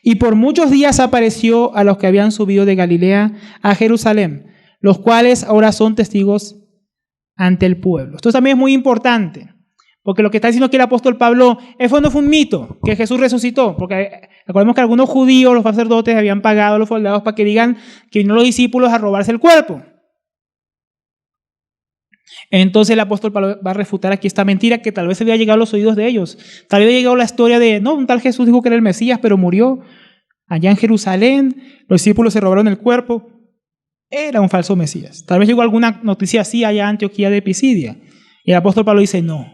Y por muchos días apareció a los que habían subido de Galilea a Jerusalén, los cuales ahora son testigos ante el pueblo. Esto también es muy importante. Porque lo que está diciendo aquí el apóstol Pablo, eso no fue un mito, que Jesús resucitó. Porque recordemos que algunos judíos, los sacerdotes, habían pagado a los soldados para que digan que vinieron los discípulos a robarse el cuerpo. Entonces el apóstol Pablo va a refutar aquí esta mentira que tal vez había llegado a los oídos de ellos. Tal vez había llegado la historia de, no, un tal Jesús dijo que era el Mesías, pero murió allá en Jerusalén, los discípulos se robaron el cuerpo. Era un falso Mesías. Tal vez llegó alguna noticia así allá en Antioquía de Pisidia. Y el apóstol Pablo dice, no.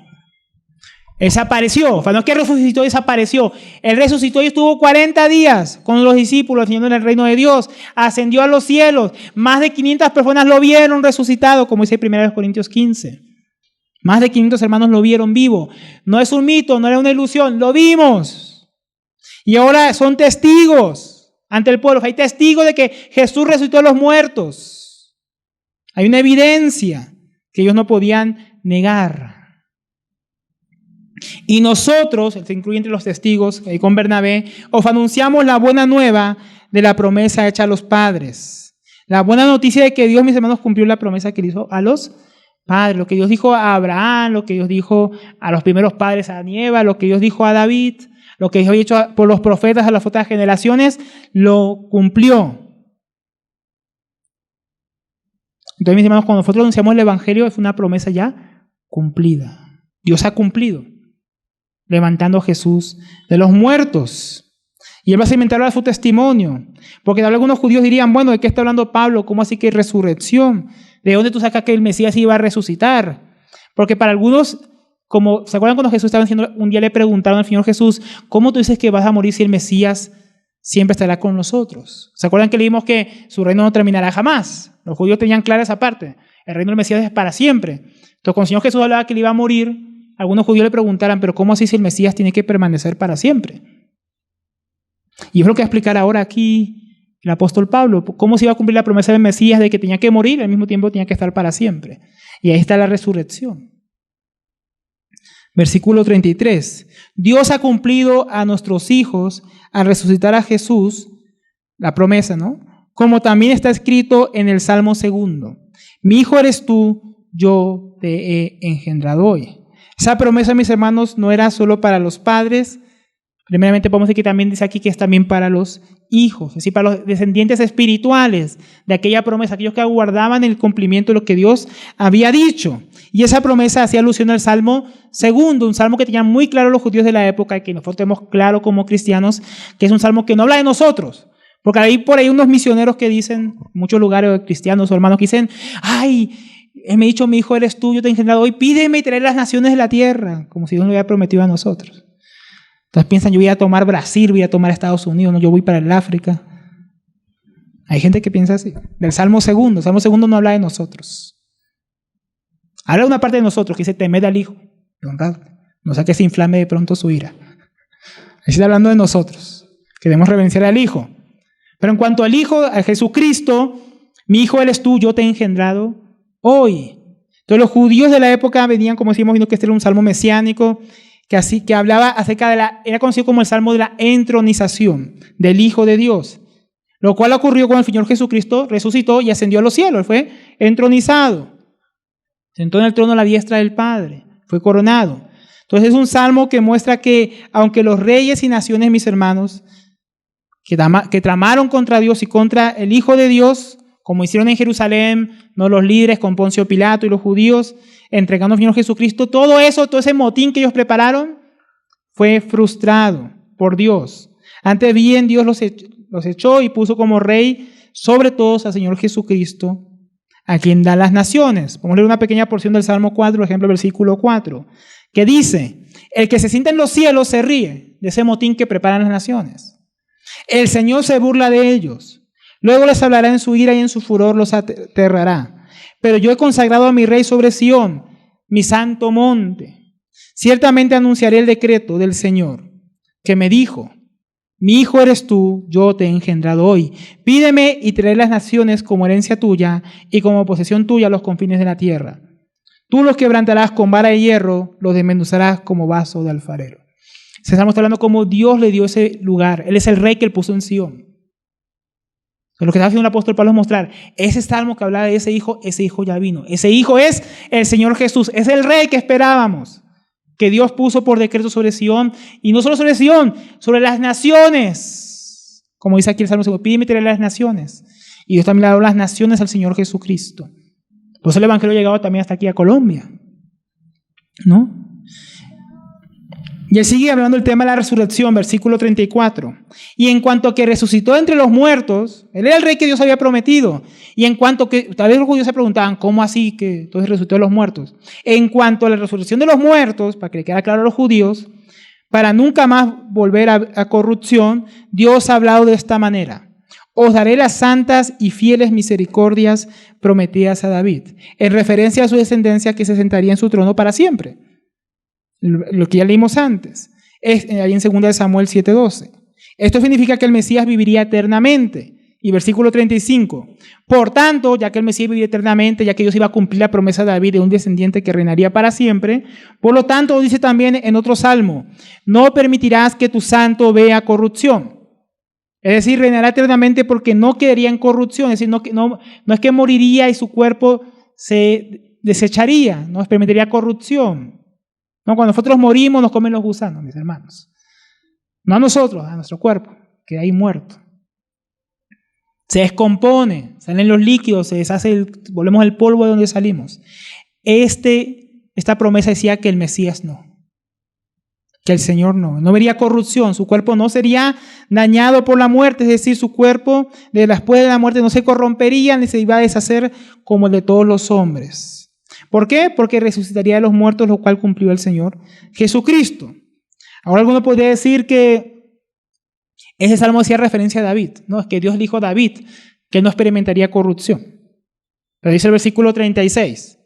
Él desapareció, o sea, no es que resucitó y desapareció. Él resucitó y estuvo 40 días con los discípulos enseñando en el reino de Dios. Ascendió a los cielos. Más de 500 personas lo vieron resucitado, como dice 1 Corintios 15. Más de 500 hermanos lo vieron vivo. No es un mito, no era una ilusión, lo vimos. Y ahora son testigos ante el pueblo. Hay testigos de que Jesús resucitó a los muertos. Hay una evidencia que ellos no podían negar. Y nosotros, se incluye entre los testigos, ahí con Bernabé, os anunciamos la buena nueva de la promesa hecha a los padres. La buena noticia de que Dios, mis hermanos, cumplió la promesa que le hizo a los padres. Lo que Dios dijo a Abraham, lo que Dios dijo a los primeros padres, a Adán y Eva, lo que Dios dijo a David, lo que Dios había hecho por los profetas a las otras generaciones, lo cumplió. Entonces, mis hermanos, cuando nosotros anunciamos el Evangelio, es una promesa ya cumplida. Dios ha cumplido, levantando a Jesús de los muertos. Y él va a cimentar ahora su testimonio. Porque algunos judíos dirían, bueno, ¿de qué está hablando Pablo? ¿Cómo así que resurrección? ¿De dónde tú sacas que el Mesías iba a resucitar? Porque para algunos, como ¿se acuerdan cuando Jesús estaba diciendo, un día le preguntaron al Señor Jesús, ¿cómo tú dices que vas a morir si el Mesías siempre estará con nosotros? ¿Se acuerdan que leímos que su reino no terminará jamás? Los judíos tenían clara esa parte. El reino del Mesías es para siempre. Entonces, cuando el Señor Jesús hablaba que él iba a morir, algunos judíos le preguntaran, pero ¿cómo así si el Mesías tiene que permanecer para siempre? Y es lo que va a explicar ahora aquí el apóstol Pablo, cómo se iba a cumplir la promesa del Mesías de que tenía que morir y al mismo tiempo tenía que estar para siempre. Y ahí está la resurrección. Versículo 33. Dios ha cumplido a nuestros hijos al resucitar a Jesús, la promesa, ¿no? Como también está escrito en el Salmo 2. Mi hijo eres tú, yo te he engendrado hoy. Esa promesa, mis hermanos, no era solo para los padres. Primeramente podemos decir que también dice aquí que es también para los hijos, es decir, para los descendientes espirituales de aquella promesa, aquellos que aguardaban el cumplimiento de lo que Dios había dicho. Y esa promesa hacía alusión al Salmo 2, un salmo que tenían muy claro los judíos de la época y que nosotros tenemos claro como cristianos, que es un salmo que no habla de nosotros. Porque hay por ahí unos misioneros que dicen, en muchos lugares cristianos o hermanos que dicen, ay, me ha dicho, mi hijo eres tú, yo te he engendrado hoy, pídeme y traer las naciones de la tierra, como si Dios nos hubiera prometido a nosotros. Entonces piensan, yo voy a tomar Brasil, voy a tomar Estados Unidos, no, yo voy para el África. Hay gente que piensa así. Del Salmo 2, el Salmo 2 no habla de nosotros. Habla de una parte de nosotros que dice, temed al Hijo, honradle, no sea que se inflame de pronto su ira. Ahí está hablando de nosotros, que debemos reverenciar al Hijo. Pero en cuanto al Hijo, a Jesucristo, mi hijo eres tú, yo te he engendrado hoy. Entonces los judíos de la época venían, como decimos, viendo que este era un salmo mesiánico, que hablaba acerca de era conocido como el salmo de la entronización del Hijo de Dios, lo cual ocurrió cuando el Señor Jesucristo resucitó y ascendió a los cielos. Él fue entronizado, sentó en el trono a la diestra del Padre, fue coronado. Entonces es un salmo que muestra que aunque los reyes y naciones, mis hermanos, que tramaron contra Dios y contra el Hijo de Dios, como hicieron en Jerusalén, no los líderes con Poncio Pilato y los judíos, entregando al Señor Jesucristo, todo eso, todo ese motín que ellos prepararon, fue frustrado por Dios. Antes bien, Dios los echó y puso como rey sobre todos al Señor Jesucristo, a quien da las naciones. Vamos a leer una pequeña porción del Salmo 4, por ejemplo, versículo 4, que dice, el que se sienta en los cielos se ríe de ese motín que preparan las naciones. El Señor se burla de ellos. Luego les hablará en su ira y en su furor los aterrará. Pero yo he consagrado a mi rey sobre Sión, mi santo monte. Ciertamente anunciaré el decreto del Señor, que me dijo, mi hijo eres tú, yo te he engendrado hoy. Pídeme y traeré las naciones como herencia tuya y como posesión tuya a los confines de la tierra. Tú los quebrantarás con vara de hierro, los desmenuzarás como vaso de alfarero. Estamos hablando como Dios le dio ese lugar. Él es el rey que él puso en Sión. Lo que está haciendo el apóstol Pablo es mostrar, ese salmo que hablaba de ese hijo ya vino. Ese hijo es el Señor Jesús, es el rey que esperábamos, que Dios puso por decreto sobre Sión, y no solo sobre Sión, sobre las naciones. Como dice aquí el Salmo 2, pídeme traer las naciones. Y Dios también le ha dado las naciones al Señor Jesucristo. Por eso el Evangelio ha llegado también hasta aquí a Colombia, ¿no? Y él sigue hablando del tema de la resurrección, versículo 34. Y en cuanto a que resucitó entre los muertos, él era el rey que Dios había prometido. Y en cuanto que, tal vez los judíos se preguntaban, ¿cómo así que entonces resucitó de los muertos? En cuanto a la resurrección de los muertos, para que le quede claro a los judíos, para nunca más volver a corrupción, Dios ha hablado de esta manera. Os daré las santas y fieles misericordias prometidas a David, en referencia a su descendencia que se sentaría en su trono para siempre. Lo que ya leímos antes, ahí en 2 Samuel 7:12. Esto significa que el Mesías viviría eternamente. Y versículo 35. Por tanto, ya que el Mesías viviría eternamente, ya que Dios iba a cumplir la promesa de David de un descendiente que reinaría para siempre, por lo tanto, dice también en otro salmo, no permitirás que tu santo vea corrupción. Es decir, reinará eternamente porque no quedaría en corrupción, es decir, no es que moriría y su cuerpo se desecharía, no permitiría corrupción. No, cuando nosotros morimos nos comen los gusanos, mis hermanos. No a nosotros, a nuestro cuerpo, que ahí muerto. Se descompone, salen los líquidos, se deshace, volvemos al polvo de donde salimos. Esta promesa decía que el Mesías no, que el Señor no vería corrupción, su cuerpo no sería dañado por la muerte, es decir, su cuerpo después de la muerte no se corrompería ni se iba a deshacer como el de todos los hombres. ¿Por qué? Porque resucitaría de los muertos, lo cual cumplió el Señor Jesucristo. Ahora alguno podría decir que ese salmo hacía referencia a David, ¿no? Es que Dios dijo a David que no experimentaría corrupción. Pero dice el versículo 36,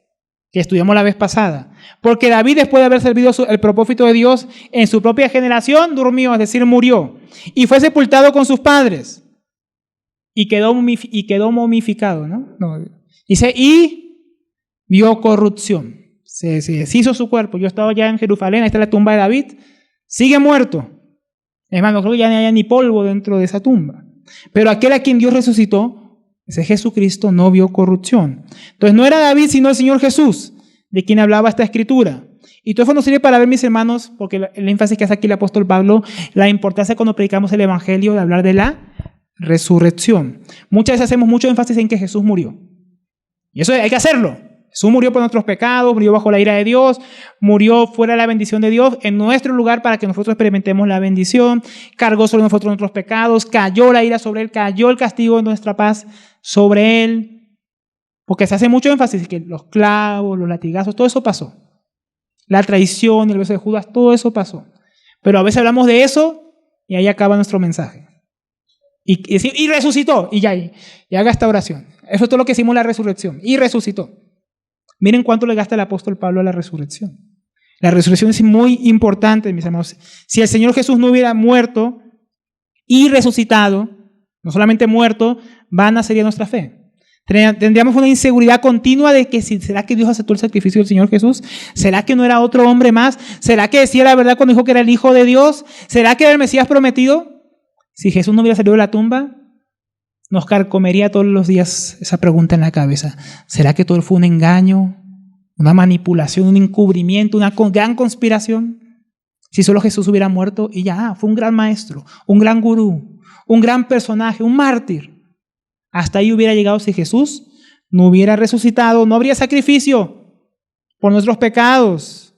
que estudiamos la vez pasada. Porque David, después de haber servido el propósito de Dios en su propia generación, durmió, es decir, murió. Y fue sepultado con sus padres. Y quedó momificado, ¿no? Dice, y vio corrupción. Se deshizo su cuerpo. Yo estaba ya en Jerusalén, ahí está la tumba de David. Sigue muerto. Es más, no creo que ya no haya ni polvo dentro de esa tumba. Pero aquel a quien Dios resucitó, ese Jesucristo, no vio corrupción. Entonces no era David, sino el Señor Jesús, de quien hablaba esta escritura. Y todo eso nos sirve para ver, mis hermanos, porque el énfasis que hace aquí el apóstol Pablo, la importancia cuando predicamos el Evangelio de hablar de la resurrección. Muchas veces hacemos mucho énfasis en que Jesús murió. Y eso hay que hacerlo. Jesús murió por nuestros pecados, murió bajo la ira de Dios, murió fuera de la bendición de Dios, en nuestro lugar para que nosotros experimentemos la bendición, cargó sobre nosotros nuestros pecados, cayó la ira sobre él, cayó el castigo de nuestra paz sobre él, porque se hace mucho énfasis en que los clavos, los latigazos, todo eso pasó. La traición, el beso de Judas, todo eso pasó. Pero a veces hablamos de eso y ahí acaba nuestro mensaje. Y resucitó, y haga esta oración. Eso es todo lo que hicimos en la resurrección, y resucitó. Miren cuánto le gasta el apóstol Pablo a la resurrección. La resurrección es muy importante, mis hermanos. Si el Señor Jesús no hubiera muerto y resucitado, no solamente muerto, vana sería nuestra fe. Tendríamos una inseguridad continua de que ¿será que Dios aceptó el sacrificio del Señor Jesús? ¿Será que no era otro hombre más? ¿Será que decía la verdad cuando dijo que era el Hijo de Dios? ¿Será que era el Mesías prometido? Si Jesús no hubiera salido de la tumba, nos carcomería todos los días esa pregunta en la cabeza. ¿Será que todo fue un engaño, una manipulación, un encubrimiento, una gran conspiración? Si solo Jesús hubiera muerto y ya, fue un gran maestro, un gran gurú, un gran personaje, un mártir. Hasta ahí hubiera llegado si Jesús no hubiera resucitado, no habría sacrificio por nuestros pecados.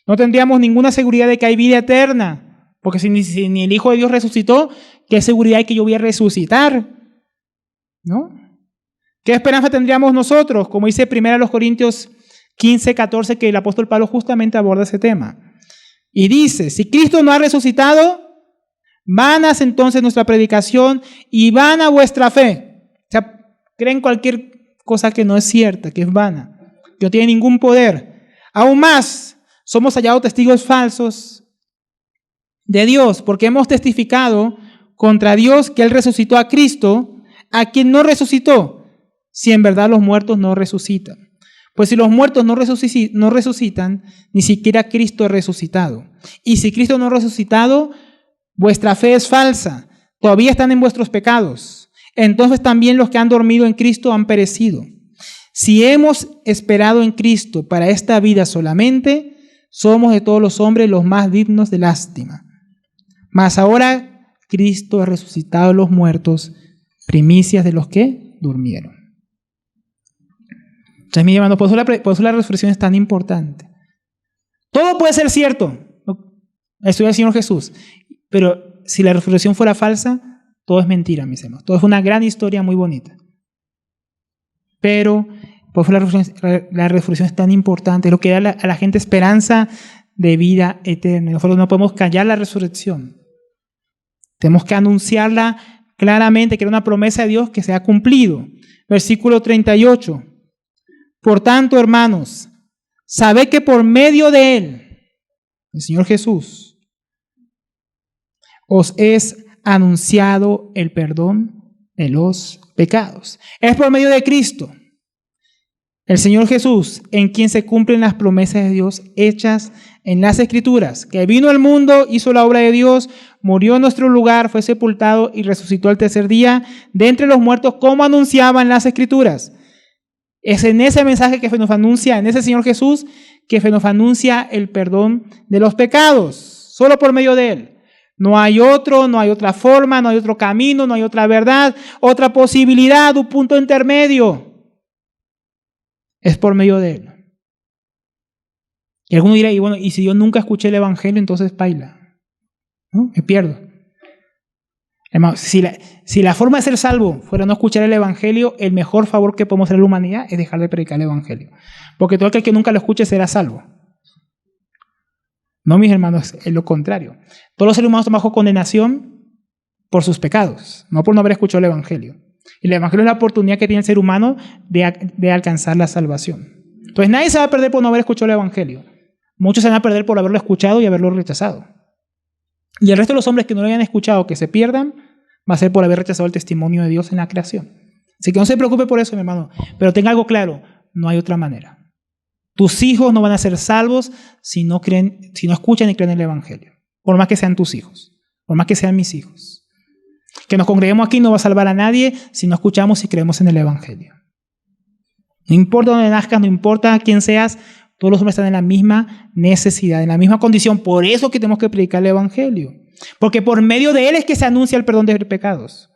No tendríamos ninguna seguridad de que hay vida eterna, porque si ni el Hijo de Dios resucitó, ¿qué seguridad hay que yo voy a resucitar? ¿No? ¿Qué esperanza tendríamos nosotros? Como dice 1 Corintios 15, 14, que el apóstol Pablo justamente aborda ese tema. Y dice, si Cristo no ha resucitado, vana es entonces nuestra predicación y vana vuestra fe. O sea, creen cualquier cosa que no es cierta, que es vana, que no tiene ningún poder. Aún más, somos hallados testigos falsos de Dios, porque hemos testificado contra Dios que Él resucitó a Cristo, a quien no resucitó, si en verdad los muertos no resucitan. Pues si los muertos no resucitan, ni siquiera Cristo es resucitado. Y si Cristo no ha resucitado, vuestra fe es falsa, todavía están en vuestros pecados. Entonces también los que han dormido en Cristo han perecido. Si hemos esperado en Cristo para esta vida solamente, somos de todos los hombres los más dignos de lástima. Mas ahora Cristo ha resucitado a los muertos, primicias de los que durmieron. Entonces, mi hermano, por eso la resurrección es tan importante. Todo puede ser cierto. la historia del Señor Jesús. Pero si la resurrección fuera falsa, todo es mentira, mis hermanos. Todo es una gran historia muy bonita. Pero por favor, la resurrección es tan importante, es lo que da a la gente esperanza de vida eterna. Nosotros no podemos callar la resurrección. Tenemos que anunciarla claramente, que era una promesa de Dios que se ha cumplido. Versículo 38. Por tanto, hermanos, sabed que por medio de Él, el Señor Jesús, os es anunciado el perdón de los pecados. Es por medio de Cristo, el Señor Jesús, en quien se cumplen las promesas de Dios hechas en las Escrituras, que vino al mundo, hizo la obra de Dios, murió en nuestro lugar, fue sepultado y resucitó al tercer día de entre los muertos, como anunciaban las Escrituras. Es en ese mensaje que nos anuncia, en ese Señor Jesús, que nos anuncia el perdón de los pecados, solo por medio de Él. No hay otro, no hay otra forma, no hay otro camino, no hay otra verdad, otra posibilidad, un punto intermedio. Es por medio de Él. Y alguno dirá, y bueno, y si yo nunca escuché el Evangelio, entonces baila, ¿no? Me pierdo. Hermano, si la forma de ser salvo fuera no escuchar el Evangelio, el mejor favor que podemos hacer a la humanidad es dejar de predicar el Evangelio. Porque todo aquel que nunca lo escuche será salvo. No, mis hermanos, es lo contrario. Todos los seres humanos están bajo condenación por sus pecados, no por no haber escuchado el Evangelio. Y el Evangelio es la oportunidad que tiene el ser humano de alcanzar la salvación. Entonces nadie se va a perder por no haber escuchado el Evangelio. Muchos se van a perder por haberlo escuchado y haberlo rechazado. Y el resto de los hombres que no lo hayan escuchado, que se pierdan, va a ser por haber rechazado el testimonio de Dios en la creación. Así que no se preocupe por eso, mi hermano. Pero tenga algo claro, no hay otra manera. Tus hijos no van a ser salvos si no escuchan y creen en el Evangelio. Por más que sean tus hijos, por más que sean mis hijos. Que nos congreguemos aquí no va a salvar a nadie si no escuchamos y creemos en el Evangelio. No importa dónde nazcas, no importa quién seas, todos los hombres están en la misma necesidad, en la misma condición. Por eso que tenemos que predicar el Evangelio. Porque por medio de Él es que se anuncia el perdón de pecados.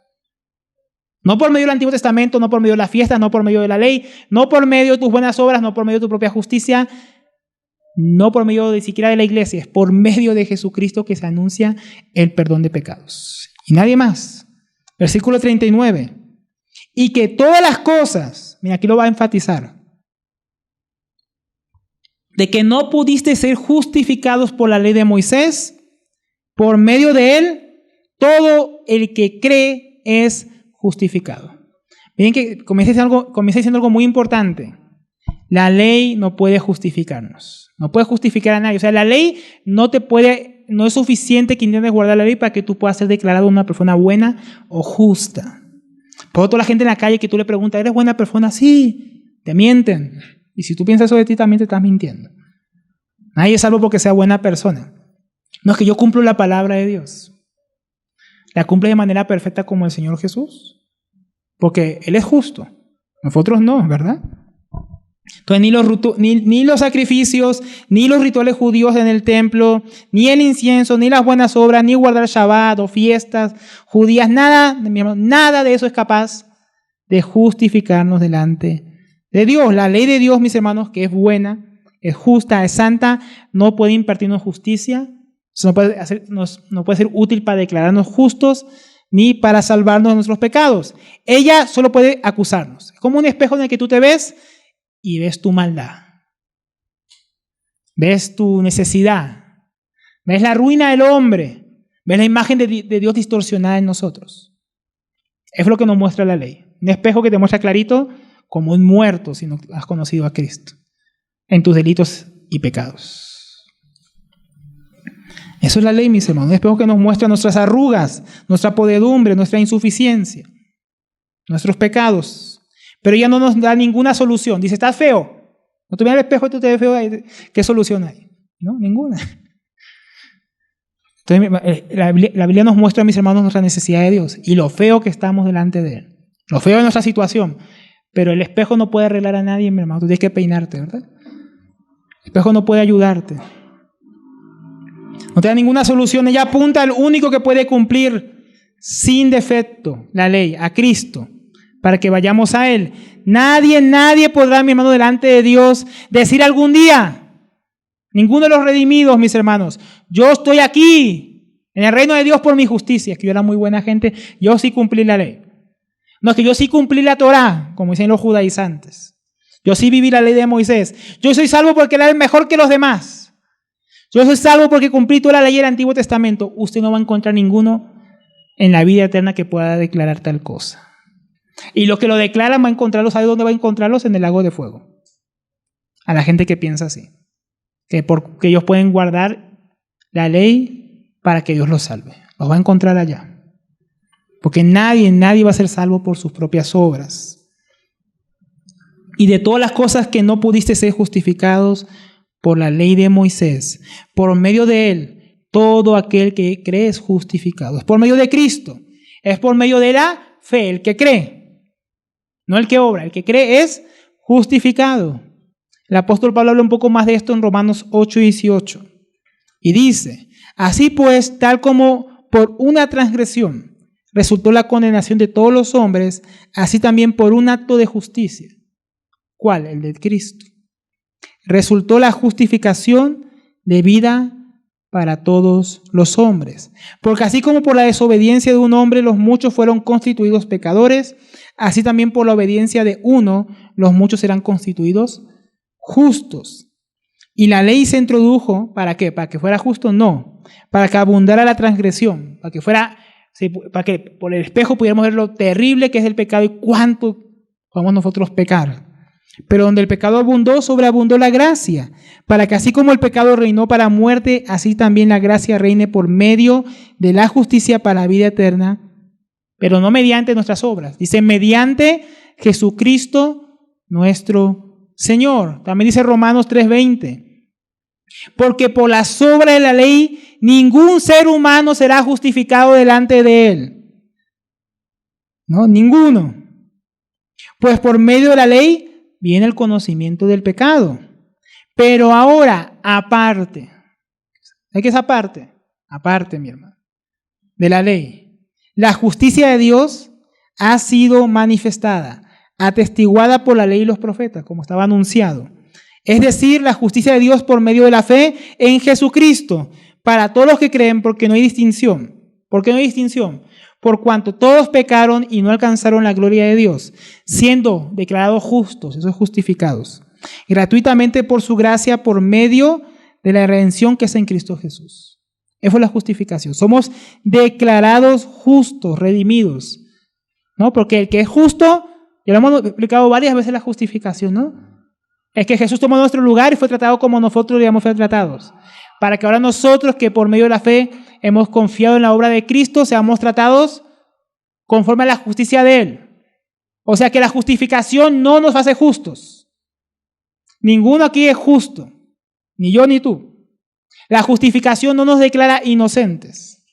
No por medio del Antiguo Testamento, no por medio de las fiestas, no por medio de la ley, no por medio de tus buenas obras, no por medio de tu propia justicia, no por medio de siquiera de la iglesia, es por medio de Jesucristo que se anuncia el perdón de pecados. Y nadie más. Versículo 39. Y que todas las cosas, mira, aquí lo va a enfatizar, de que no pudiste ser justificados por la ley de Moisés, por medio de Él, todo el que cree es justificado. Miren que comienza diciendo algo muy importante. La ley no puede justificarnos. No puede justificar a nadie. O sea, la ley no es suficiente que intentes guardar la ley para que tú puedas ser declarado una persona buena o justa. Por toda la gente en la calle que tú le preguntas, ¿eres buena persona? Sí, te mienten. Y si tú piensas eso de ti, también te estás mintiendo. Nadie es salvo porque sea buena persona. No es que yo cumplo la palabra de Dios. La cumple de manera perfecta como el Señor Jesús. Porque Él es justo. Nosotros no, ¿verdad? Entonces ni los sacrificios, ni los rituales judíos en el templo, ni el incienso, ni las buenas obras, ni guardar Shabbat o fiestas judías, nada de eso es capaz de justificarnos delante de Dios. La ley de Dios, mis hermanos, que es buena, es justa, es santa, no puede impartirnos justicia, no puede ser útil para declararnos justos, ni para salvarnos de nuestros pecados. Ella solo puede acusarnos. Es como un espejo en el que tú te ves y ves tu maldad, ves tu necesidad, ves la ruina del hombre, ves la imagen de Dios distorsionada en nosotros. Es lo que nos muestra la ley. Un espejo que te muestra clarito como un muerto si no has conocido a Cristo en tus delitos y pecados. Eso es la ley, mis hermanos. Un espejo que nos muestra nuestras arrugas, nuestra podredumbre, nuestra insuficiencia, nuestros pecados. Pero ella no nos da ninguna solución. Dice, estás feo. No te miras al espejo y tú te ves feo. ¿Qué solución hay? No, ninguna. Entonces, la Biblia nos muestra, mis hermanos, nuestra necesidad de Dios y lo feo que estamos delante de Él. Lo feo de nuestra situación. Pero el espejo no puede arreglar a nadie, mi hermano. Tú tienes que peinarte, ¿verdad? El espejo no puede ayudarte. No te da ninguna solución. Ella apunta al único que puede cumplir sin defecto la ley, a Cristo, para que vayamos a Él. Nadie podrá, mi hermano, delante de Dios decir algún día, Ninguno de los redimidos, mis hermanos. Yo estoy aquí, en el reino de Dios por mi justicia. Es que yo era muy buena gente, yo sí cumplí la ley. No, es que yo sí cumplí la Torá, como dicen los judaizantes. Yo sí viví la ley de Moisés. Yo soy salvo porque era el mejor que los demás. Yo soy salvo porque cumplí toda la ley del Antiguo Testamento. Usted no va a encontrar ninguno en la vida eterna que pueda declarar tal cosa. Y los que lo declaran va a encontrarlos, ¿sabe dónde va a encontrarlos? En el lago de fuego. A la gente que piensa así. Que ellos pueden guardar la ley para que Dios los salve. Los va a encontrar allá. Porque nadie va a ser salvo por sus propias obras. Y de todas las cosas que no pudiste ser justificados por la ley de Moisés, por medio de él, todo aquel que cree es justificado. Es por medio de Cristo. Es por medio de la fe, el que cree. No el que obra, el que cree es justificado. El apóstol Pablo habla un poco más de esto en Romanos 8:18. Y dice, así pues, tal como por una transgresión resultó la condenación de todos los hombres, así también por un acto de justicia. ¿Cuál? El de Cristo. Resultó la justificación de vida para todos los hombres. Porque así como por la desobediencia de un hombre los muchos fueron constituidos pecadores, así también por la obediencia de uno los muchos serán constituidos justos. ¿Y la ley se introdujo para qué? ¿Para que fuera justo? No. Para que abundara la transgresión, para que por el espejo pudiéramos ver lo terrible que es el pecado y cuánto podemos nosotros pecar. Pero donde el pecado abundó, sobreabundó la gracia, para que así como el pecado reinó para muerte, así también la gracia reine por medio de la justicia para la vida eterna, pero no mediante nuestras obras. Dice, mediante Jesucristo nuestro Señor. También dice Romanos 3:20. Porque por las obras de la ley ningún ser humano será justificado delante de él. No, ninguno. Pues por medio de la ley viene el conocimiento del pecado. Pero ahora, aparte. ¿De qué es aparte? Aparte, mi hermano. De la ley. La justicia de Dios ha sido manifestada, atestiguada por la ley y los profetas, como estaba anunciado. Es decir, la justicia de Dios por medio de la fe en Jesucristo, para todos los que creen, porque no hay distinción. ¿Por qué no hay distinción? Por cuanto todos pecaron y no alcanzaron la gloria de Dios, siendo declarados justos, esos justificados, gratuitamente por su gracia, por medio de la redención que es en Cristo Jesús. Esa fue la justificación. Somos declarados justos, redimidos, ¿no? Porque el que es justo, ya lo hemos explicado varias veces la justificación, ¿no? Es que Jesús tomó nuestro lugar y fue tratado como nosotros debíamos ser tratados. Para que ahora nosotros, que por medio de la fe hemos confiado en la obra de Cristo, seamos tratados conforme a la justicia de Él. O sea que la justificación no nos hace justos. Ninguno aquí es justo, ni yo ni tú. La justificación no nos declara inocentes.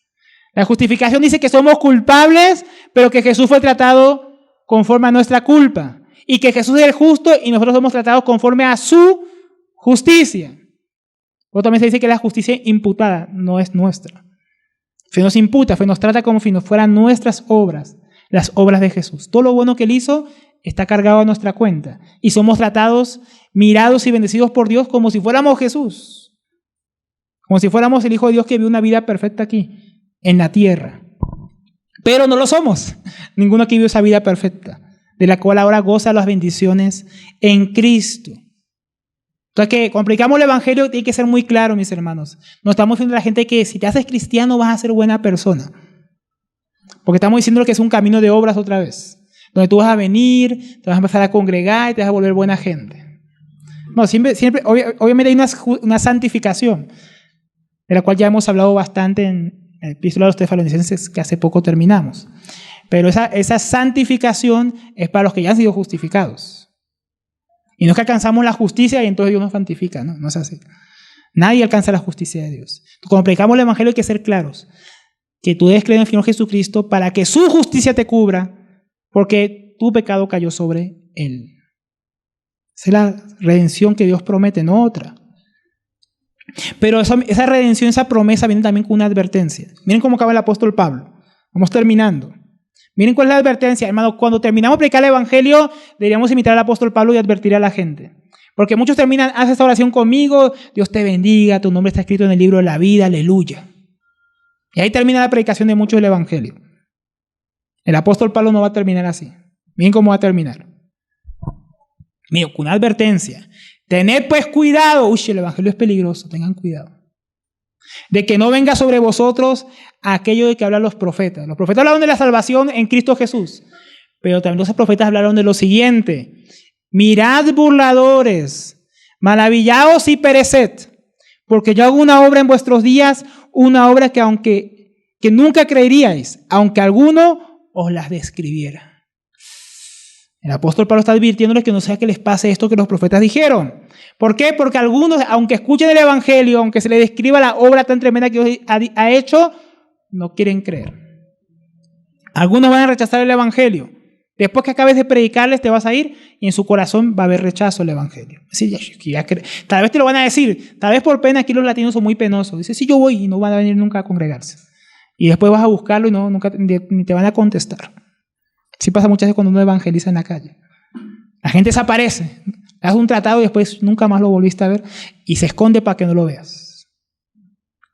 La justificación dice que somos culpables, pero que Jesús fue tratado conforme a nuestra culpa. Y que Jesús es el justo y nosotros somos tratados conforme a su justicia. Luego también se dice que la justicia imputada no es nuestra. Se nos imputa, se nos trata como si nos fueran nuestras obras, las obras de Jesús. Todo lo bueno que Él hizo está cargado a nuestra cuenta. Y somos tratados, mirados y bendecidos por Dios como si fuéramos Jesús. Como si fuéramos el Hijo de Dios que vive una vida perfecta aquí, en la tierra. Pero no lo somos. Ninguno aquí vive esa vida perfecta, de la cual ahora goza las bendiciones en Cristo. Entonces, que cuando predicamos el Evangelio tiene que ser muy claro, mis hermanos. No estamos diciendo a la gente que si te haces cristiano vas a ser buena persona. Porque estamos diciendo que es un camino de obras otra vez. Donde tú vas a venir, te vas a empezar a congregar y te vas a volver buena gente. No, obviamente hay una santificación, de la cual ya hemos hablado bastante en el epístola de los Tesalonicenses que hace poco terminamos. Pero esa santificación es para los que ya han sido justificados. Y no es que alcanzamos la justicia y entonces Dios nos santifica, no, no es así. Nadie alcanza la justicia de Dios. Cuando predicamos el Evangelio hay que ser claros, que tú debes creer en el Señor Jesucristo para que su justicia te cubra, porque tu pecado cayó sobre Él. Esa es la redención que Dios promete, no otra. Pero esa redención, esa promesa viene también con una advertencia. Miren cómo acaba el apóstol Pablo. Vamos terminando. Miren cuál es la advertencia, hermano. Cuando terminamos de predicar el Evangelio, deberíamos imitar al apóstol Pablo y advertir a la gente. Porque muchos terminan, haz esta oración conmigo, Dios te bendiga, tu nombre está escrito en el libro de la vida, aleluya. Y ahí termina la predicación de muchos del Evangelio. El apóstol Pablo no va a terminar así. Miren cómo va a terminar. Miren, con una advertencia. Tened pues cuidado. Uy, el Evangelio es peligroso, tengan cuidado. De que no venga sobre vosotros aquello de que hablan los profetas. Los profetas hablaron de la salvación en Cristo Jesús. Pero también los profetas hablaron de lo siguiente. Mirad, burladores, maravillaos y pereced, porque yo hago una obra en vuestros días, una obra que nunca creeríais, aunque alguno os las describiera. El apóstol Pablo está advirtiéndoles que no sea que les pase esto que los profetas dijeron. ¿Por qué? Porque algunos, aunque escuchen el Evangelio, aunque se les describa la obra tan tremenda que Dios ha hecho, no quieren creer. Algunos van a rechazar el Evangelio. Después que acabes de predicarles, te vas a ir y en su corazón va a haber rechazo al Evangelio. Sí, tal vez te lo van a decir, tal vez por pena, aquí los latinos son muy penosos. Dice, sí, yo voy y no van a venir nunca a congregarse. Y después vas a buscarlo y nunca ni te van a contestar. Sí pasa muchas veces cuando uno evangeliza en la calle. La gente desaparece, hace un tratado y después nunca más lo volviste a ver y se esconde para que no lo veas.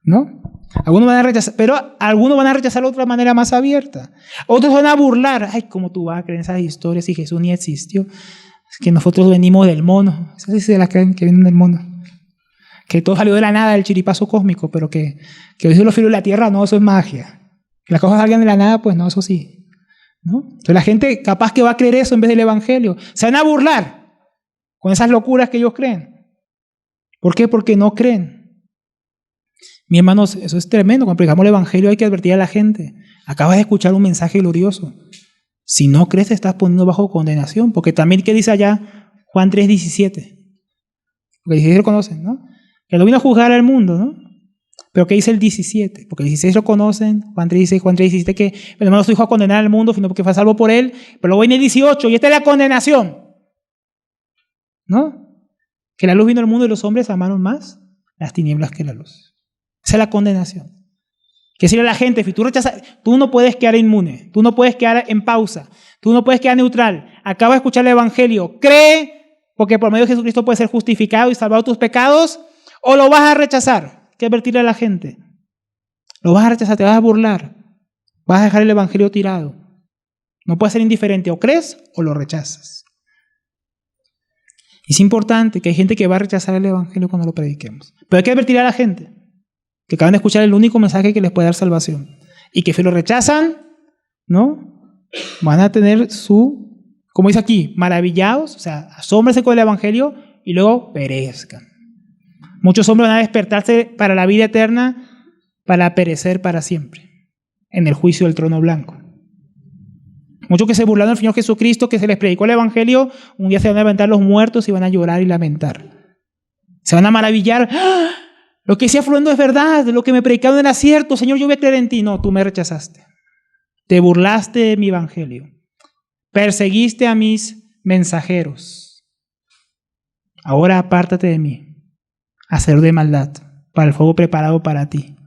¿No? Algunos van a rechazar, pero algunos van a rechazar de otra manera más abierta. Otros van a burlar. Ay, ¿cómo tú vas a creer en esas historias si Jesús ni existió? Es que nosotros venimos del mono. Esas sí se las creen que vienen del mono. Que todo salió de la nada, del chiripazo cósmico, pero que hoy se lo filo de la tierra, no, eso es magia. Que las cosas salgan de la nada, pues no, eso sí. ¿No? Entonces la gente capaz que va a creer eso en vez del Evangelio. Se van a burlar con esas locuras que ellos creen. ¿Por qué? Porque no creen. Mi hermanos, eso es tremendo. Cuando predicamos el Evangelio hay que advertir a la gente. Acabas de escuchar un mensaje glorioso. Si no crees, te estás poniendo bajo condenación. Porque también, ¿qué dice allá? Juan 3:17. Porque el 16 lo conocen, ¿no? Que no vino a juzgar al mundo, ¿no? Pero ¿qué dice el 17? Porque el 16 lo conocen. Juan 3:16, Juan 3:17, que el hermano no dijo a condenar al mundo, sino porque fue salvo por él. Pero luego viene el 18, y esta es la condenación. ¿No? Que la luz vino al mundo y los hombres amaron más las tinieblas que la luz. Esa es la condenación. Que decirle a la gente, si tú rechazas, tú no puedes quedar inmune, tú no puedes quedar en pausa, tú no puedes quedar neutral. Acaba de escuchar el Evangelio, cree, porque por medio de Jesucristo puedes ser justificado y salvado tus pecados, o lo vas a rechazar. Hay que advertirle a la gente. Lo vas a rechazar, te vas a burlar, vas a dejar el Evangelio tirado. No puedes ser indiferente, o crees o lo rechazas. Es importante que hay gente que va a rechazar el Evangelio cuando lo prediquemos. Pero hay que advertir a la gente que acaban de escuchar el único mensaje que les puede dar salvación. Y que si lo rechazan, ¿no? Van a tener como dice aquí, maravillados, o sea, asómbrense con el Evangelio y luego perezcan. Muchos hombres van a despertarse para la vida eterna, para perecer para siempre, en el juicio del trono blanco. Muchos que se burlaron del Señor Jesucristo, que se les predicó el Evangelio, un día se van a levantar los muertos y van a llorar y lamentar. Se van a maravillar. ¡Ah! Lo que decía fulano es verdad, lo que me predicaron era cierto, Señor, yo voy a creer en ti. No, tú me rechazaste. Te burlaste de mi Evangelio. Perseguiste a mis mensajeros. Ahora apártate de mí, hacer de maldad, para el fuego preparado para ti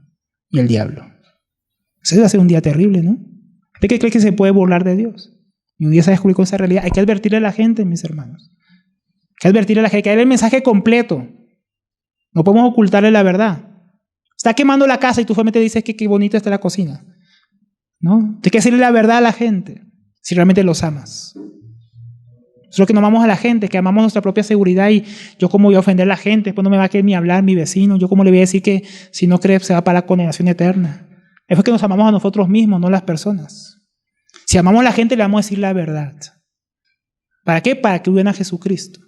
y el diablo. Ese va a ser un día terrible, ¿no? ¿Usted qué cree que se puede burlar de Dios? Y un día se descubrió con esa realidad. Hay que advertirle a la gente, mis hermanos. Hay que advertirle a la gente, hay que darle el mensaje completo. No podemos ocultarle la verdad. Está quemando la casa y tú solamente dices que qué bonita está la cocina. ¿No? Tienes que decirle la verdad a la gente, si realmente los amas. Solo que no amamos a la gente, que amamos nuestra propia seguridad y yo cómo voy a ofender a la gente, después no me va a querer ni hablar mi vecino, yo cómo le voy a decir que si no cree se va para la condenación eterna. Es porque nos amamos a nosotros mismos, no a las personas. Si amamos a la gente le vamos a decir la verdad. ¿Para qué? Para que huyan a Jesucristo.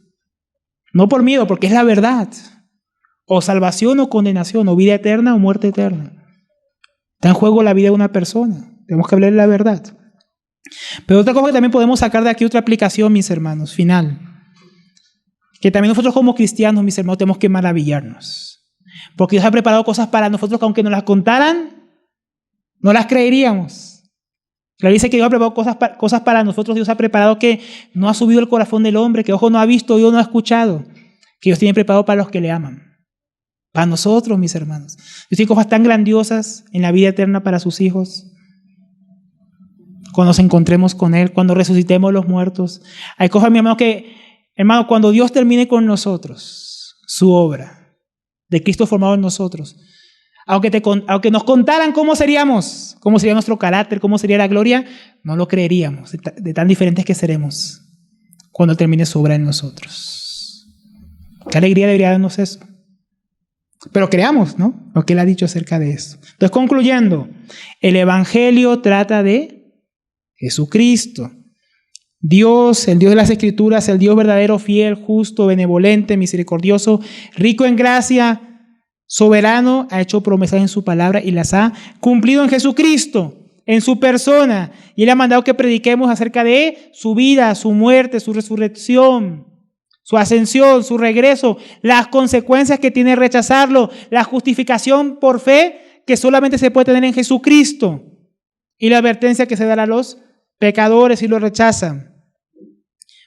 No por miedo, porque es la verdad. O salvación o condenación, o vida eterna o muerte eterna. Está en juego la vida de una persona. Tenemos que hablarle la verdad. Pero otra cosa que también podemos sacar de aquí, otra aplicación, mis hermanos, final. Que también nosotros como cristianos, mis hermanos, tenemos que maravillarnos. Porque Dios ha preparado cosas para nosotros que aunque nos las contaran, no las creeríamos. La dice que Dios ha preparado cosas para nosotros, Dios ha preparado que no ha subido el corazón del hombre, que ojo no ha visto, oído no ha escuchado. Que Dios tiene preparado para los que le aman. Para nosotros, mis hermanos. Dios tiene cosas tan grandiosas en la vida eterna para sus hijos. cuando nos encontremos con Él, cuando resucitemos los muertos. Hay cosas, mi hermano, hermano, cuando Dios termine con nosotros su obra de Cristo formado en nosotros, aunque nos contaran cómo sería nuestro carácter, cómo sería la gloria, no lo creeríamos, de tan diferentes que seremos cuando termine su obra en nosotros. Qué alegría debería darnos eso. Pero creamos, ¿no?, lo que Él ha dicho acerca de eso. Entonces, concluyendo, el Evangelio trata de Jesucristo. Dios, el Dios de las Escrituras, el Dios verdadero, fiel, justo, benevolente, misericordioso, rico en gracia, soberano, ha hecho promesas en su palabra y las ha cumplido en Jesucristo, en su persona. Y Él ha mandado que prediquemos acerca de su vida, su muerte, su resurrección, su ascensión, su regreso, las consecuencias que tiene rechazarlo, la justificación por fe que solamente se puede tener en Jesucristo y la advertencia que se dará a los pecadores si lo rechazan.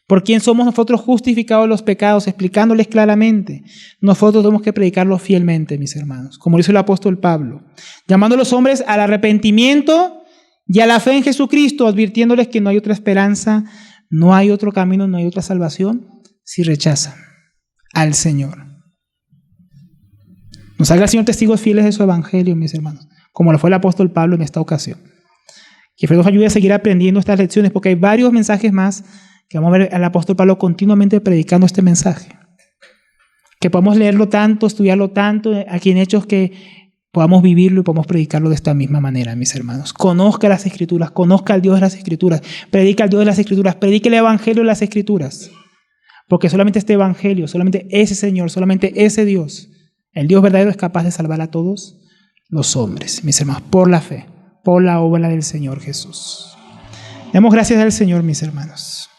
¿Por quién somos nosotros justificados los pecados? Explicándoles claramente. Nosotros tenemos que predicarlo fielmente, mis hermanos, como hizo el apóstol Pablo, llamando a los hombres al arrepentimiento y a la fe en Jesucristo, advirtiéndoles que no hay otra esperanza, no hay otro camino, no hay otra salvación si rechazan al Señor. Nos haga el Señor testigos fieles de su evangelio, mis hermanos, como lo fue el apóstol Pablo en esta ocasión. Que Dios nos ayude a seguir aprendiendo estas lecciones, porque hay varios mensajes más que vamos a ver al apóstol Pablo continuamente predicando este mensaje. Que podamos leerlo tanto, estudiarlo tanto aquí en Hechos, que podamos vivirlo y podamos predicarlo de esta misma manera, mis hermanos. Conozca las Escrituras, conozca al Dios de las Escrituras, predica al Dios de las Escrituras, predique el evangelio de las Escrituras. Porque solamente este evangelio, solamente ese Señor, solamente ese Dios, el Dios verdadero, es capaz de salvar a todos los hombres, mis hermanos, por la fe, por la obra del Señor Jesús. Demos gracias al Señor, mis hermanos.